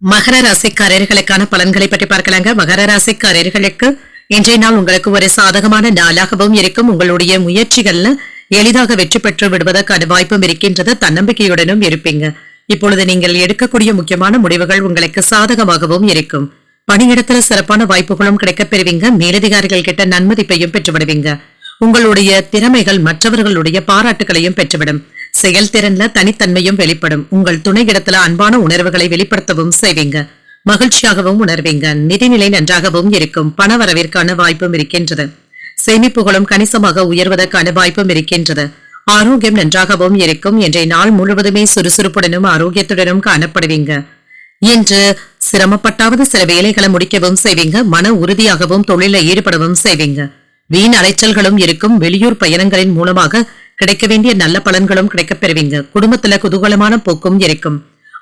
மகர ராசிக்காரர்களுக்கான பலன்களை பற்றி பார்க்கலாங்க. மகர ராசிக்காரர்களுக்கு இன்றைய நாள் உங்களுக்கு ஒரு சாதகமான நாளாகவும் இருக்கும். உங்களுடைய முயற்சிகள்ல எளிதாக வெற்றி பெற்று விடுவதற்கான வாய்ப்பும் இருக்கின்றது. தன்னம்பிக்கையுடனும் இருப்பீங்க. இப்பொழுது நீங்கள் எடுக்கக்கூடிய முக்கியமான முடிவுகள் உங்களுக்கு சாதகமாகவும் இருக்கும். பணியிடத்துல சிறப்பான வாய்ப்புகளும் கிடைக்கப் பெறுவீங்க. மேலதிகாரிகள் கிட்ட நன்மதிப்பையும் பெற்றுவிடுவீங்க. உங்களுடைய திறமைகள் மற்றவர்களுடைய பாராட்டுகளையும் பெற்றுவிடும். செயல்திறன்ல தனித்தன்மையும் வெளிப்படும். உங்கள் துணையிடத்துல அன்பான உணர்வுகளை வெளிப்படுத்தவும் செய்வீங்க. மகிழ்ச்சியாகவும் உணர்வீங்க. நிதிநிலை நன்றாகவும் இருக்கும். பண வரவிற்கான வாய்ப்பும் இருக்கின்றது. சேமிப்புகளும் கணிசமாக உயர்வதற்கான வாய்ப்பும் இருக்கின்றது. ஆரோக்கியம் நன்றாகவும் இருக்கும். இன்றைய நாள் முழுவதுமே சுறுசுறுப்புடனும் ஆரோக்கியத்துடனும் காணப்படுவீங்க. இன்று சிரமப்பட்டாவது சில வேலைகளை முடிக்கவும் செய்வீங்க. மன உறுதியாகவும் தொழில ஈடுபடவும் செய்வீங்க. வீண் அலைச்சல்களும் இருக்கும். வெளியூர் பயணங்களின் மூலமாக கிடைக்க வேண்டிய நல்ல பலன்களும் கிடைக்கப் பெறுவீங்க. குடும்பத்துல குதூகலமான போக்கும் இருக்கும்.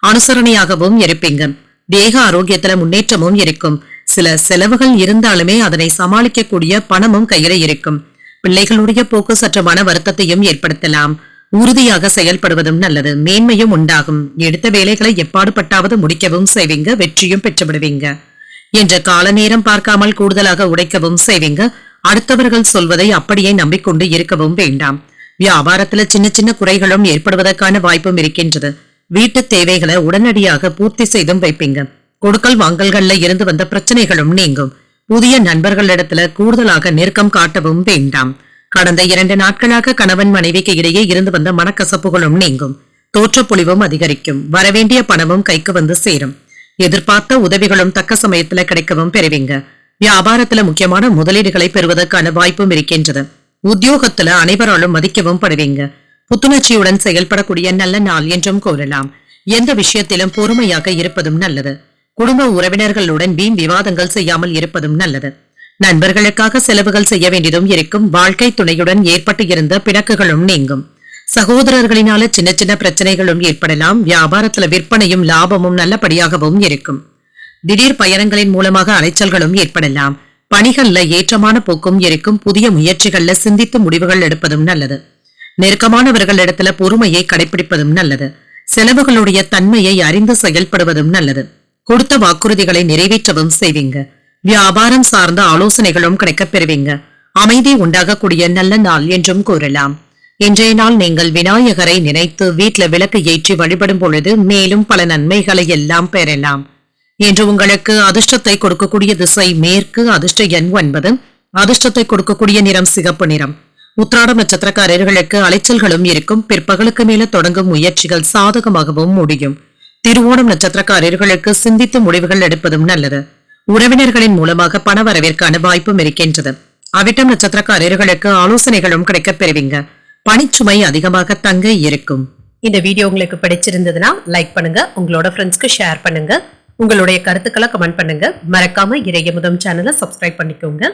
அனுசரணையாகவும் இருப்பீங்க. தேக ஆரோக்கியத்துல முன்னேற்றமும் இருக்கும். சில செலவுகள் இருந்தாலுமே அதனை சமாளிக்கக்கூடிய பணமும் கையில இருக்கும். பிள்ளைகளுடைய போக்கு சற்று மன வருத்தத்தையும் ஏற்படுத்தலாம். உறுதியாக செயல்படுவதும் நல்லது. மேன்மையும் உண்டாகும். எடுத்த வேலைகளை எப்பாடுபட்டாவது முடிக்கவும் செய்வீங்க. வெற்றியும் பெற்றுவிடுவீங்க. என்ற கால நேரம் பார்க்காமல் கூடுதலாக உடைக்கவும் செய்வீங்க. அடுத்தவர்கள் சொல்வதை அப்படியே நம்பிக்கொண்டு இருக்கவும் வேண்டாம். வியாபாரத்துல சின்ன சின்ன குறைகளும் ஏற்படுவதற்கான வாய்ப்பும் இருக்கின்றது. வீட்டு தேவைகளை உடனடியாக பூர்த்தி செய்தும் வைப்பீங்க. கொடுக்கல் வாங்கல்கள்ல இருந்து வந்த பிரச்சனைகளும் நீங்கும். புதிய நண்பர்களிடத்துல கூடுதலாக நெருக்கம் காட்டவும் வேண்டாம். கடந்த 2 நாட்களாக கணவன் மனைவிக்கு இடையே இருந்து வந்த மனக்கசப்புகளும் நீங்கும். தோற்றப்பொழிவும் அதிகரிக்கும். வரவேண்டிய பணமும் கைக்கு வந்து சேரும். எதிர்பார்த்த உதவிகளும் தக்க சமயத்துல கிடைக்கவும் பெறுவீங்க. வியாபாரத்துல முக்கியமான முதலீடுகளை பெறுவதற்கான வாய்ப்பும் இருக்கின்றது. உத்தியோகத்துல அனைவராலும் மதிக்கவும் படுவீங்க. புத்துணர்ச்சியுடன் செயல்படக்கூடிய நல்ல நாள் என்றும் கூறலாம். எந்த விஷயத்திலும் பொறுமையாக இருப்பதும் நல்லது. குடும்ப உறவினர்களுடன் வீண் விவாதங்கள் செய்யாமல் இருப்பதும் நல்லது. நண்பர்களுக்காக செலவுகள் செய்ய வேண்டியதும் இருக்கும். வாழ்க்கை துணையுடன் ஏற்பட்டு இருந்த பிணக்குகளும் நீங்கும். சகோதரர்களினால சின்ன சின்ன பிரச்சனைகளும் ஏற்படலாம். வியாபாரத்துல விற்பனையும் லாபமும் நல்லபடியாகவும் இருக்கும். திடீர் பயணங்களின் மூலமாக அலைச்சல்களும் ஏற்படலாம். பணிகள்ல ஏற்றமான போக்கும் இருக்கும். புதிய முயற்சிகள்ல சிந்தித்து முடிவுகள் எடுப்பதும் நல்லது. நெருக்கமானவர்களிடத்துல பொறுமையை கடைபிடிப்பதும் நல்லது. செலவுகளுடைய தன்மையை அறிந்து செயல்படுவதும் நல்லது. கொடுத்த வாக்குறுதிகளை நிறைவேற்றவும் செய்வீங்க. வியாபாரம் சார்ந்த ஆலோசனைகளும் கிடைக்கப் பெறுவீங்க. அமைதி உண்டாகக்கூடிய நல்ல நாள் என்றும் கூறலாம். இன்றைய நாள் நீங்கள் விநாயகரை நினைத்து வீட்ல விளக்கு ஏற்றி வழிபடும் பொழுது மேலும் பல நன்மைகளை எல்லாம் பெறலாம். இன்று உங்களுக்கு அதிர்ஷ்டத்தை கொடுக்கக்கூடிய திசை மேற்கு, அதிர்ஷ்ட எண் 9, அதிர்ஷ்டத்தை கொடுக்கக்கூடிய நிறம் சிகப்பு நிறம். உத்திராடம் நட்சத்திரக்காரர்களுக்கு அலைச்சல்களும் இருக்கும். பிற்பகலுக்கு மேல தொடங்கும் முயற்சிகள் சாதகமாகவும் முடியும். திருவோணம் நட்சத்திரக்காரர்களுக்கு சிந்தித்து முடிவுகள் எடுப்பதும் நல்லது. உறவினர்களின் மூலமாக பண வரவிற்கான வாய்ப்பும் இருக்கின்றது. அவிட்டம் நட்சத்திரக்காரர்களுக்கு ஆலோசனைகளும் கிடைக்கப் பெறுவீங்க. பணிச்சுமை அதிகமாக தங்க இருக்கும். இந்த வீடியோ உங்களுக்கு பிடிச்சிருந்ததுன்னா லைக் பண்ணுங்க, உங்களோட ஃப்ரெண்ட்ஸ்க்கு ஷேர் பண்ணுங்க, உங்களுடைய கருத்துக்களை கமெண்ட் பண்ணுங்க. மறக்காம இறையமுதம் சேனலை சப்ஸ்கிரைப் பண்ணிக்கோங்க.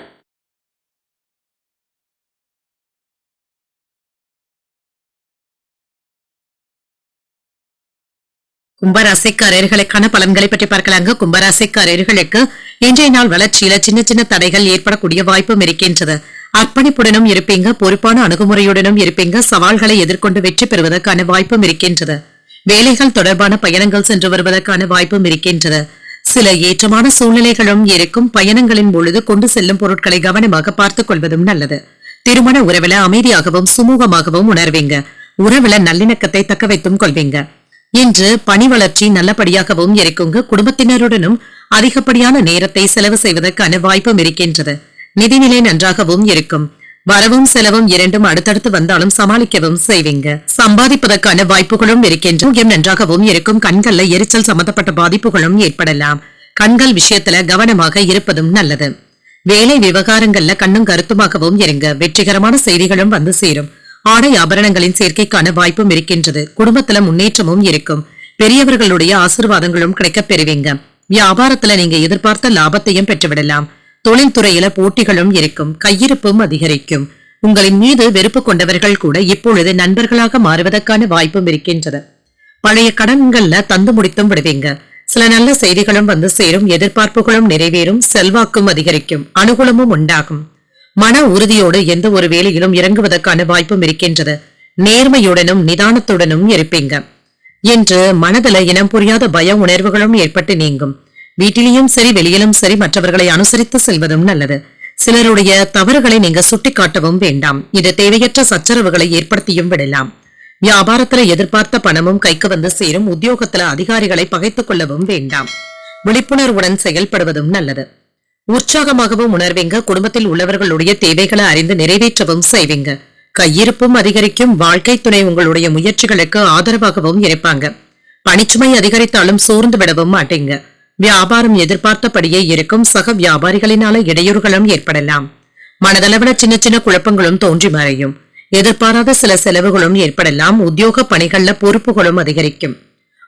கும்பராசிக்காரர்களுக்கான பலன்களை பற்றி பார்க்கலாங்க. கும்பராசிக்காரர்களுக்கு இன்றைய நாள் வளர்ச்சியில சின்ன சின்ன தடைகள் ஏற்படக்கூடிய வாய்ப்பும் இருக்கின்றது. அர்ப்பணிப்புடனும் இருப்பீங்க, பொறுப்பான அணுகுமுறையுடனும் இருப்பீங்க. சவால்களை எதிர்கொண்டு வெற்றி பெறுவதற்கான வாய்ப்பும் இருக்கின்றது. வேலைகள் தொடர்பான பயணங்கள் சென்று வருவதற்கான வாய்ப்பும் இருக்கின்றது. சில ஏற்றமான சூழ்நிலைகளும் இருக்கும். பயணங்களின் பொழுது கொண்டு செல்லும் பொருட்களை கவனமாக பார்த்துக் கொள்வதும் நல்லது. திருமண உறவில அமைதியாகவும் சுமூகமாகவும் உணர்வீங்க. உறவில நல்லிணக்கத்தை தக்க வைத்தும் கொள்வீங்க. இன்று பணி வளர்ச்சி நல்லபடியாகவும் இருக்குங்க. குடும்பத்தினருடனும் அதிகப்படியான நேரத்தை செலவு செய்வதற்கான வாய்ப்பும் இருக்கின்றது. நிதிநிலை நன்றாகவும் இருக்கும். வரவும் செலவும் இரண்டும் அடுத்தடுத்து வந்தாலும் சமாளிக்கவும் செய்வீங்க. சம்பாதிப்பதற்கான வாய்ப்புகளும் இருக்கின்ற நன்றாகவும் இருக்கும். கண்கள்ல எரிச்சல் சம்பந்தப்பட்ட பாதிப்புகளும் ஏற்படலாம். கண்கள் விஷயத்துல கவனமாக இருப்பதும் நல்லது. வேலை விவகாரங்கள்ல கண்ணும் கருத்துமாகவும் இருங்க. வெற்றிகரமான செய்திகளும் வந்து சேரும். ஆடை ஆபரணங்களின் சேர்க்கைக்கான வாய்ப்பும் இருக்கின்றது. குடும்பத்துல முன்னேற்றமும் இருக்கும். பெரியவர்களுடைய ஆசீர்வாதங்களும் கிடைக்கப் பெறுவீங்க. வியாபாரத்துல நீங்க எதிர்பார்த்த லாபத்தையும் பெற்றுவிடலாம். தொழில்துறையில போட்டிகளும் இருக்கும். கையிருப்பும் அதிகரிக்கும். உங்களின் மீது வெறுப்பு கொண்டவர்கள் கூட இப்பொழுது நண்பர்களாக மாறுவதற்கான வாய்ப்பும் இருக்கின்றது. பழைய கடன்கள்ல தந்து முடித்தும் விடுவீங்க. சில நல்ல செய்திகளும் வந்து சேரும். எதிர்பார்ப்புகளும் நிறைவேறும். செல்வாக்கும் அதிகரிக்கும். அனுகூலமும் உண்டாகும். மன உறுதியோடு எந்த ஒரு வேலையிலும் இறங்குவதற்கான வாய்ப்பும் இருக்கின்றது. நேர்மையுடனும் நிதானத்துடனும் இருப்பீங்க. இன்று மனதில இனம் புரியாத பய உணர்வுகளும் ஏற்பட்டு நீங்கும். வீட்டிலும் சரி வெளியிலும் சரி மற்றவர்களை அனுசரித்து செல்வதும் நல்லது. சிலருடைய தவறுகளை நீங்க சுட்டிக்காட்டவும் வேண்டாம். இது தேவையற்ற சச்சரவுகளை ஏற்படுத்தியும் விடலாம். வியாபாரத்துல எதிர்பார்த்த பணமும் கைக்கு வந்து சேரும். உத்தியோகத்துல அதிகாரிகளை பகைத்துக் கொள்ளவும் வேண்டாம். விழிப்புணர்வுடன் செயல்படுவதும் நல்லது. உற்சாகமாகவும் உணர்வீங்க. குடும்பத்தில் உள்ளவர்களுடைய தேவைகளை அறிந்து நிறைவேற்றவும் செய்வீங்க. கையிருப்பும் அதிகரிக்கும். வாழ்க்கை துணை உங்களுடைய முயற்சிகளுக்கு ஆதரவாகவும் இருப்பாங்க. பணிச்சுமை அதிகரித்தாலும் சோர்ந்து விடவும் மாட்டீங்க. வியாபாரம் எதிர்பார்த்தபடியே இருக்கும். சக வியாபாரிகளினால இடையூறுகளும் ஏற்படலாம். மனதளவுல சின்ன சின்ன குழப்பங்களும் தோன்றி மறையும். எதிர்பாராத சில செலவுகளும் ஏற்படலாம். உத்தியோக பணிகள்ல பொறுப்புகளும் அதிகரிக்கும்.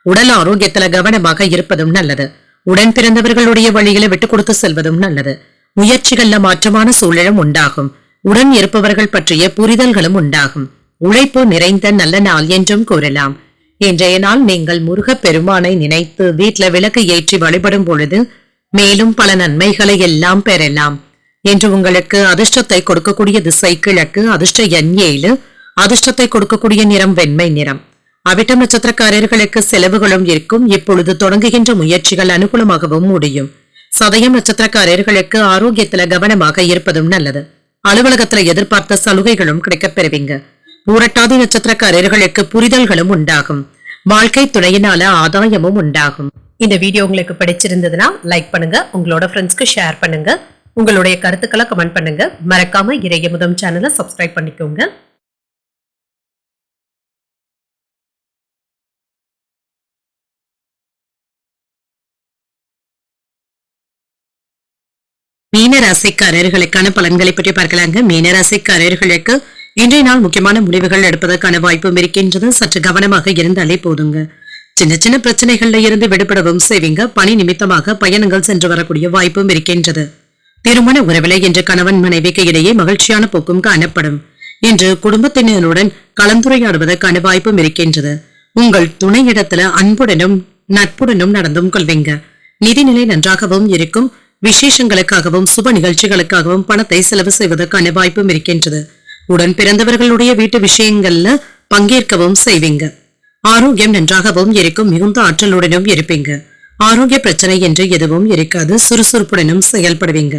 உடல் ஆரோக்கியத்துல கவனமாக இருப்பதும் நல்லது. உடன் பிறந்தவர்களுடைய வழியில விட்டுக் கொடுத்து செல்வதும் நல்லது. முயற்சிகள்ல மாற்றமான சூழலும் உண்டாகும். உடன் இருப்பவர்கள் பற்றிய புரிதல்களும் உண்டாகும். உழைப்பு நிறைந்த நல்ல நாள் என்றும் கூறலாம். இன்றைய நாள் நீங்கள் முருகப் பெருமானை நினைத்து வீட்ல விளக்கு ஏற்றி வழிபடும் பொழுது மேலும் பல நன்மைகளை எல்லாம் பெறலாம். என்று உங்களுக்கு அதிர்ஷ்டத்தை கொடுக்கக்கூடிய திசை கிழக்கு, அதிர்ஷ்ட எண் 7, அதிர்ஷ்டத்தை கொடுக்கக்கூடிய நிறம் வெண்மை நிறம். அவிட்டம் நட்சத்திரக்காரர்களுக்கு செலவுகளும் இருக்கும். இப்பொழுது தொடங்குகின்ற முயற்சிகள் அனுகூலமாகவும் முடியும். சதயம் நட்சத்திரக்காரர்களுக்கு ஆரோக்கியத்துல கவனமாக இருப்பதும் நல்லது. அலுவலகத்துல எதிர்பார்த்த சலுகைகளும் கிடைக்கப் பெறுவீங்க. பூரட்டாதி நட்சத்திரக்காரர்களுக்கு புரிதல்களும் உண்டாகும். வாழ்க்கை துணையினால ஆதாயமும் உண்டாகும். இந்த வீடியோ உங்களுக்கு பிடிச்சிருந்ததுன்னா லைக் பண்ணுங்க, உங்களோட ஃப்ரெண்ட்ஸ்க்கு ஷேர் பண்ணுங்க, உங்களுடைய கருத்துக்களை கமெண்ட் பண்ணுங்க. மறக்காம இறையமுதம் சேனலை சப்ஸ்கிரைப் பண்ணிக்கோங்க. மீனராசிக்காரர்களுக்கான பலன்களை பற்றி பார்க்கலாங்க. மீனராசிக்காரர்களுக்கு இன்றைய நாள் முக்கியமான முடிவுகள் எடுப்பதற்கான வாய்ப்பும் இருக்கின்றது. சற்று கவனமாக இருந்தாலே போதுங்க. சின்ன சின்ன பிரச்சனைகள்ல இருந்து விடுபடவும் செய்வீங்க. பணி நிமித்தமாக பயணங்கள் சென்று வரக்கூடிய வாய்ப்பும் இருக்கின்றது. திருமண உறவிலே இன்று கணவன் மனைவிக்கு இடையே மகிழ்ச்சியான போக்கும் காணப்படும். இன்று குடும்பத்தினருடன் கலந்துரையாடுவதற்கான வாய்ப்பும் இருக்கின்றது. உங்கள் துணையிடத்துல அன்புடனும் நட்புடனும் நடந்தும் கொள்வீங்க. நிதிநிலை நன்றாகவும் இருக்கும். விசேஷங்களுக்காகவும் சுப நிகழ்ச்சிகளுக்காகவும் பணத்தை செலவு செய்வதற்கான வாய்ப்பும் இருக்கின்றது. உடன் பிறந்தவர்களுடைய வீட்டு விஷயங்கள்ல பங்கேற்கவும் செய்வீங்க. ஆரோக்கியம் நன்றாகவும் இருக்கும். மிகுந்த ஆற்றலுடனும் இருப்பீங்க. ஆரோக்கிய பிரச்சனை என்று எதுவும் இருக்காது. சுறுசுறுப்புடனும் செயல்படுவீங்க.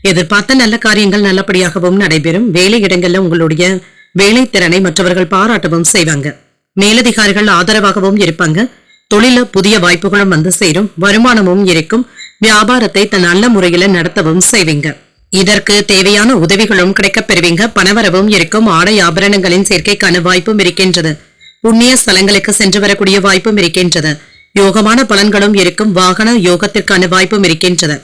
எதிர்பார்த்த நல்ல காரியங்கள் நல்லபடியாகவும் நடைபெறும். வேலை இடங்கள்ல உங்களுடைய வேலை திறனை மற்றவர்கள் பாராட்டவும் செய்வாங்க. மேலதிகாரிகள் ஆதரவாகவும் இருப்பாங்க. தொழில புதிய வாய்ப்புகளும் வந்து சேரும். வருமானமும் இருக்கும். வியாபாரத்தை நல்ல முறையில நடத்தவும் செய்வீங்க. இதற்கு தேவையான உதவிகளும் கிடைக்கப் பெறுவீங்க. பணவரவும் இருக்கும். ஆடை ஆபரணங்களின் சேர்க்கைக்கான வாய்ப்பும் இருக்கின்றது. புண்ணிய ஸ்தலங்களுக்கு சென்று வரக்கூடிய வாய்ப்பும் இருக்கின்றது. யோகமான பலன்களும் இருக்கும். வாகன யோகத்திற்கான வாய்ப்பும் இருக்கின்றது.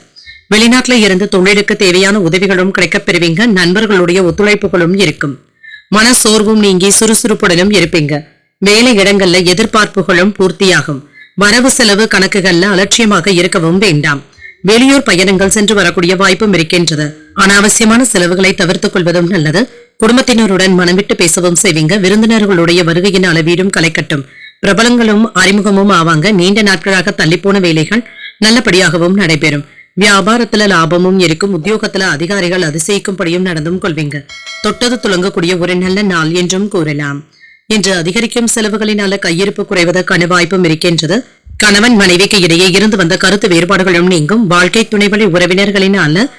வெளிநாட்டில இருந்து தொழிலுக்கு தேவையான உதவிகளும் கிடைக்கப் பெறுவீங்க. நண்பர்களுடைய ஒத்துழைப்புகளும் இருக்கும். மன சோர்வும் நீங்கி சுறுசுறுப்புடனும் இருப்பீங்க. வேலை இடங்கள்ல எதிர்பார்ப்புகளும் பூர்த்தியாகும். வரவு செலவு கணக்குகள்ல அலட்சியமாக இருக்கவும் வேண்டாம். வெளியூர் பயணங்கள் சென்று வரக்கூடிய வாய்ப்பும் இருக்கின்றது. அனாவசியமான செலவுகளை தவிர்த்துக் கொள்வதும் நல்லது. குடும்பத்தினருடன் மனமிட்டு பேசவும் செய்வீங்க. விருந்தினர்களுடைய வருகையினால வீடும் கலைக்கட்டும். பிரபலங்களும் அறிமுகமும் ஆவாங்க. நீண்ட நாட்களாக தள்ளிப்போன வேலைகள் நல்லபடியாகவும் நடைபெறும். வியாபாரத்துல லாபமும் இருக்கும். உத்தியோகத்துல அதிகாரிகள் அதிசயிக்கும்படியும் நடந்தும் கொள்வீங்க. தொட்டது துளங்கக்கூடிய ஒரு நல்ல நாள் என்றும் கூறலாம். இன்று அதிகரிக்கும் செலவுகளினால கையிருப்பு குறைவதற்கான வாய்ப்பும் இருக்கின்றது. கணவன் மனைவிக்கு இடையே இருந்து வந்த கருத்து வேறுபாடுகளும் நீங்கும். வாழ்க்கை துணைவழி உறவினர்களினால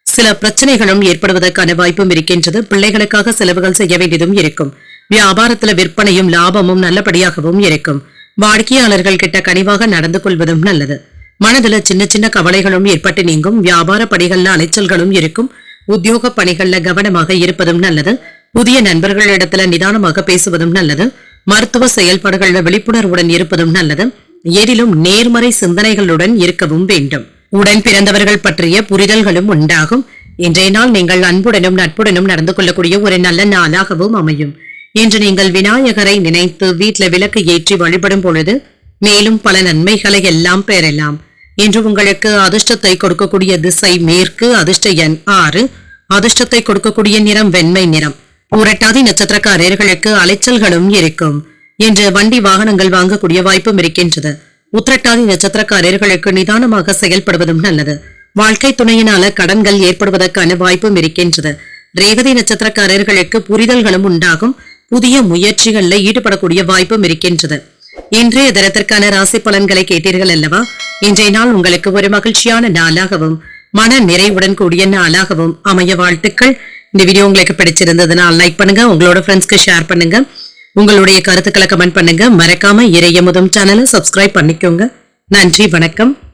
சில பிரச்சனைகளும் ஏற்படுவதற்கான வாய்ப்பும் இருக்கின்றது. பிள்ளைகளுக்காக செலவுகள் செய்ய வேண்டியதும் இருக்கும். வியாபாரத்துல விற்பனையும் லாபமும் நல்லபடியாகவும் இருக்கும். வாடிக்கையாளர்கள் கிட்ட கனிவாக நடந்து கொள்வதும் நல்லது. மனதுல சின்ன சின்ன கவலைகளும் ஏற்பட்டு நீங்கும். வியாபார பணிகள்ல அலைச்சல்களும் இருக்கும். உத்தியோக பணிகள்ல கவனமாக இருப்பதும் நல்லது. புதிய நண்பர்களிடத்துல நிதானமாக பேசுவதும் நல்லது. மருத்துவ செயல்பாடுகள்ல விழிப்புணர்வுடன் இருப்பதும் நல்லது. எதிலும் நேர்மறை சிந்தனைகளுடன் இருக்கவும் வேண்டும். உடன் பிறந்தவர்கள் பற்றிய புரிதல்களும் உண்டாகும். இன்றைய நாள் நீங்கள் அன்புடனும் நட்புடனும் நடந்து கொள்ளக்கூடிய ஒரு நல்ல நாளாகவும் அமையும். இன்று நீங்கள் விநாயகரை நினைத்து வீட்டில் விளக்கு ஏற்றி வழிபடும் பொழுது மேலும் பல நன்மைகளை எல்லாம் பெறலாம். இன்று உங்களுக்கு அதிர்ஷ்டத்தை கொடுக்கக்கூடிய திசை மேற்கு. அதிர்ஷ்ட எண் 6. அதிர்ஷ்டத்தை கொடுக்கக்கூடிய நிறம் வெண்மை நிறம். புரட்டாதி நட்சத்திரக்காரர்களுக்கு அலைச்சல்களும் இருக்கும். இன்று வண்டி வாகனங்கள் வாங்கக்கூடிய வாய்ப்பும் இருக்கின்றது. உத்திரட்டாதி நட்சத்திரக்காரர்களுக்கு நிதானமாக செயல்படுவதும் நல்லது. வாழ்க்கை துணையினால கடன்கள் ஏற்படுவதற்கான வாய்ப்பும் இருக்கின்றது. ரேவதி நட்சத்திரக்காரர்களுக்கு புரிதல்களும் உண்டாகும். புதிய முயற்சிகள்ல ஈடுபடக்கூடிய வாய்ப்பும் இருக்கின்றது. இன்றைய தினத்திற்கான ராசி பலன்களை கேட்டீர்கள் அல்லவா? இன்றைய நாள் உங்களுக்கு ஒரு மகிழ்ச்சியான நாளாகவும் மன நிறைவுடன் கூடிய நாளாகவும் அமைய வாழ்த்துக்கள். இந்த வீடியோ உங்களுக்கு பிடிச்சிருந்ததுனால் லைக் பண்ணுங்க. உங்களோட ஃப்ரெண்ட்ஸ்க்கு ஷேர் பண்ணுங்க. உங்களுடைய கருத்துக்களை கமெண்ட் பண்ணுங்க. மறக்காம இறையமுதம் சேனலை சப்ஸ்கிரைப் பண்ணிக்கோங்க. நன்றி, வணக்கம்.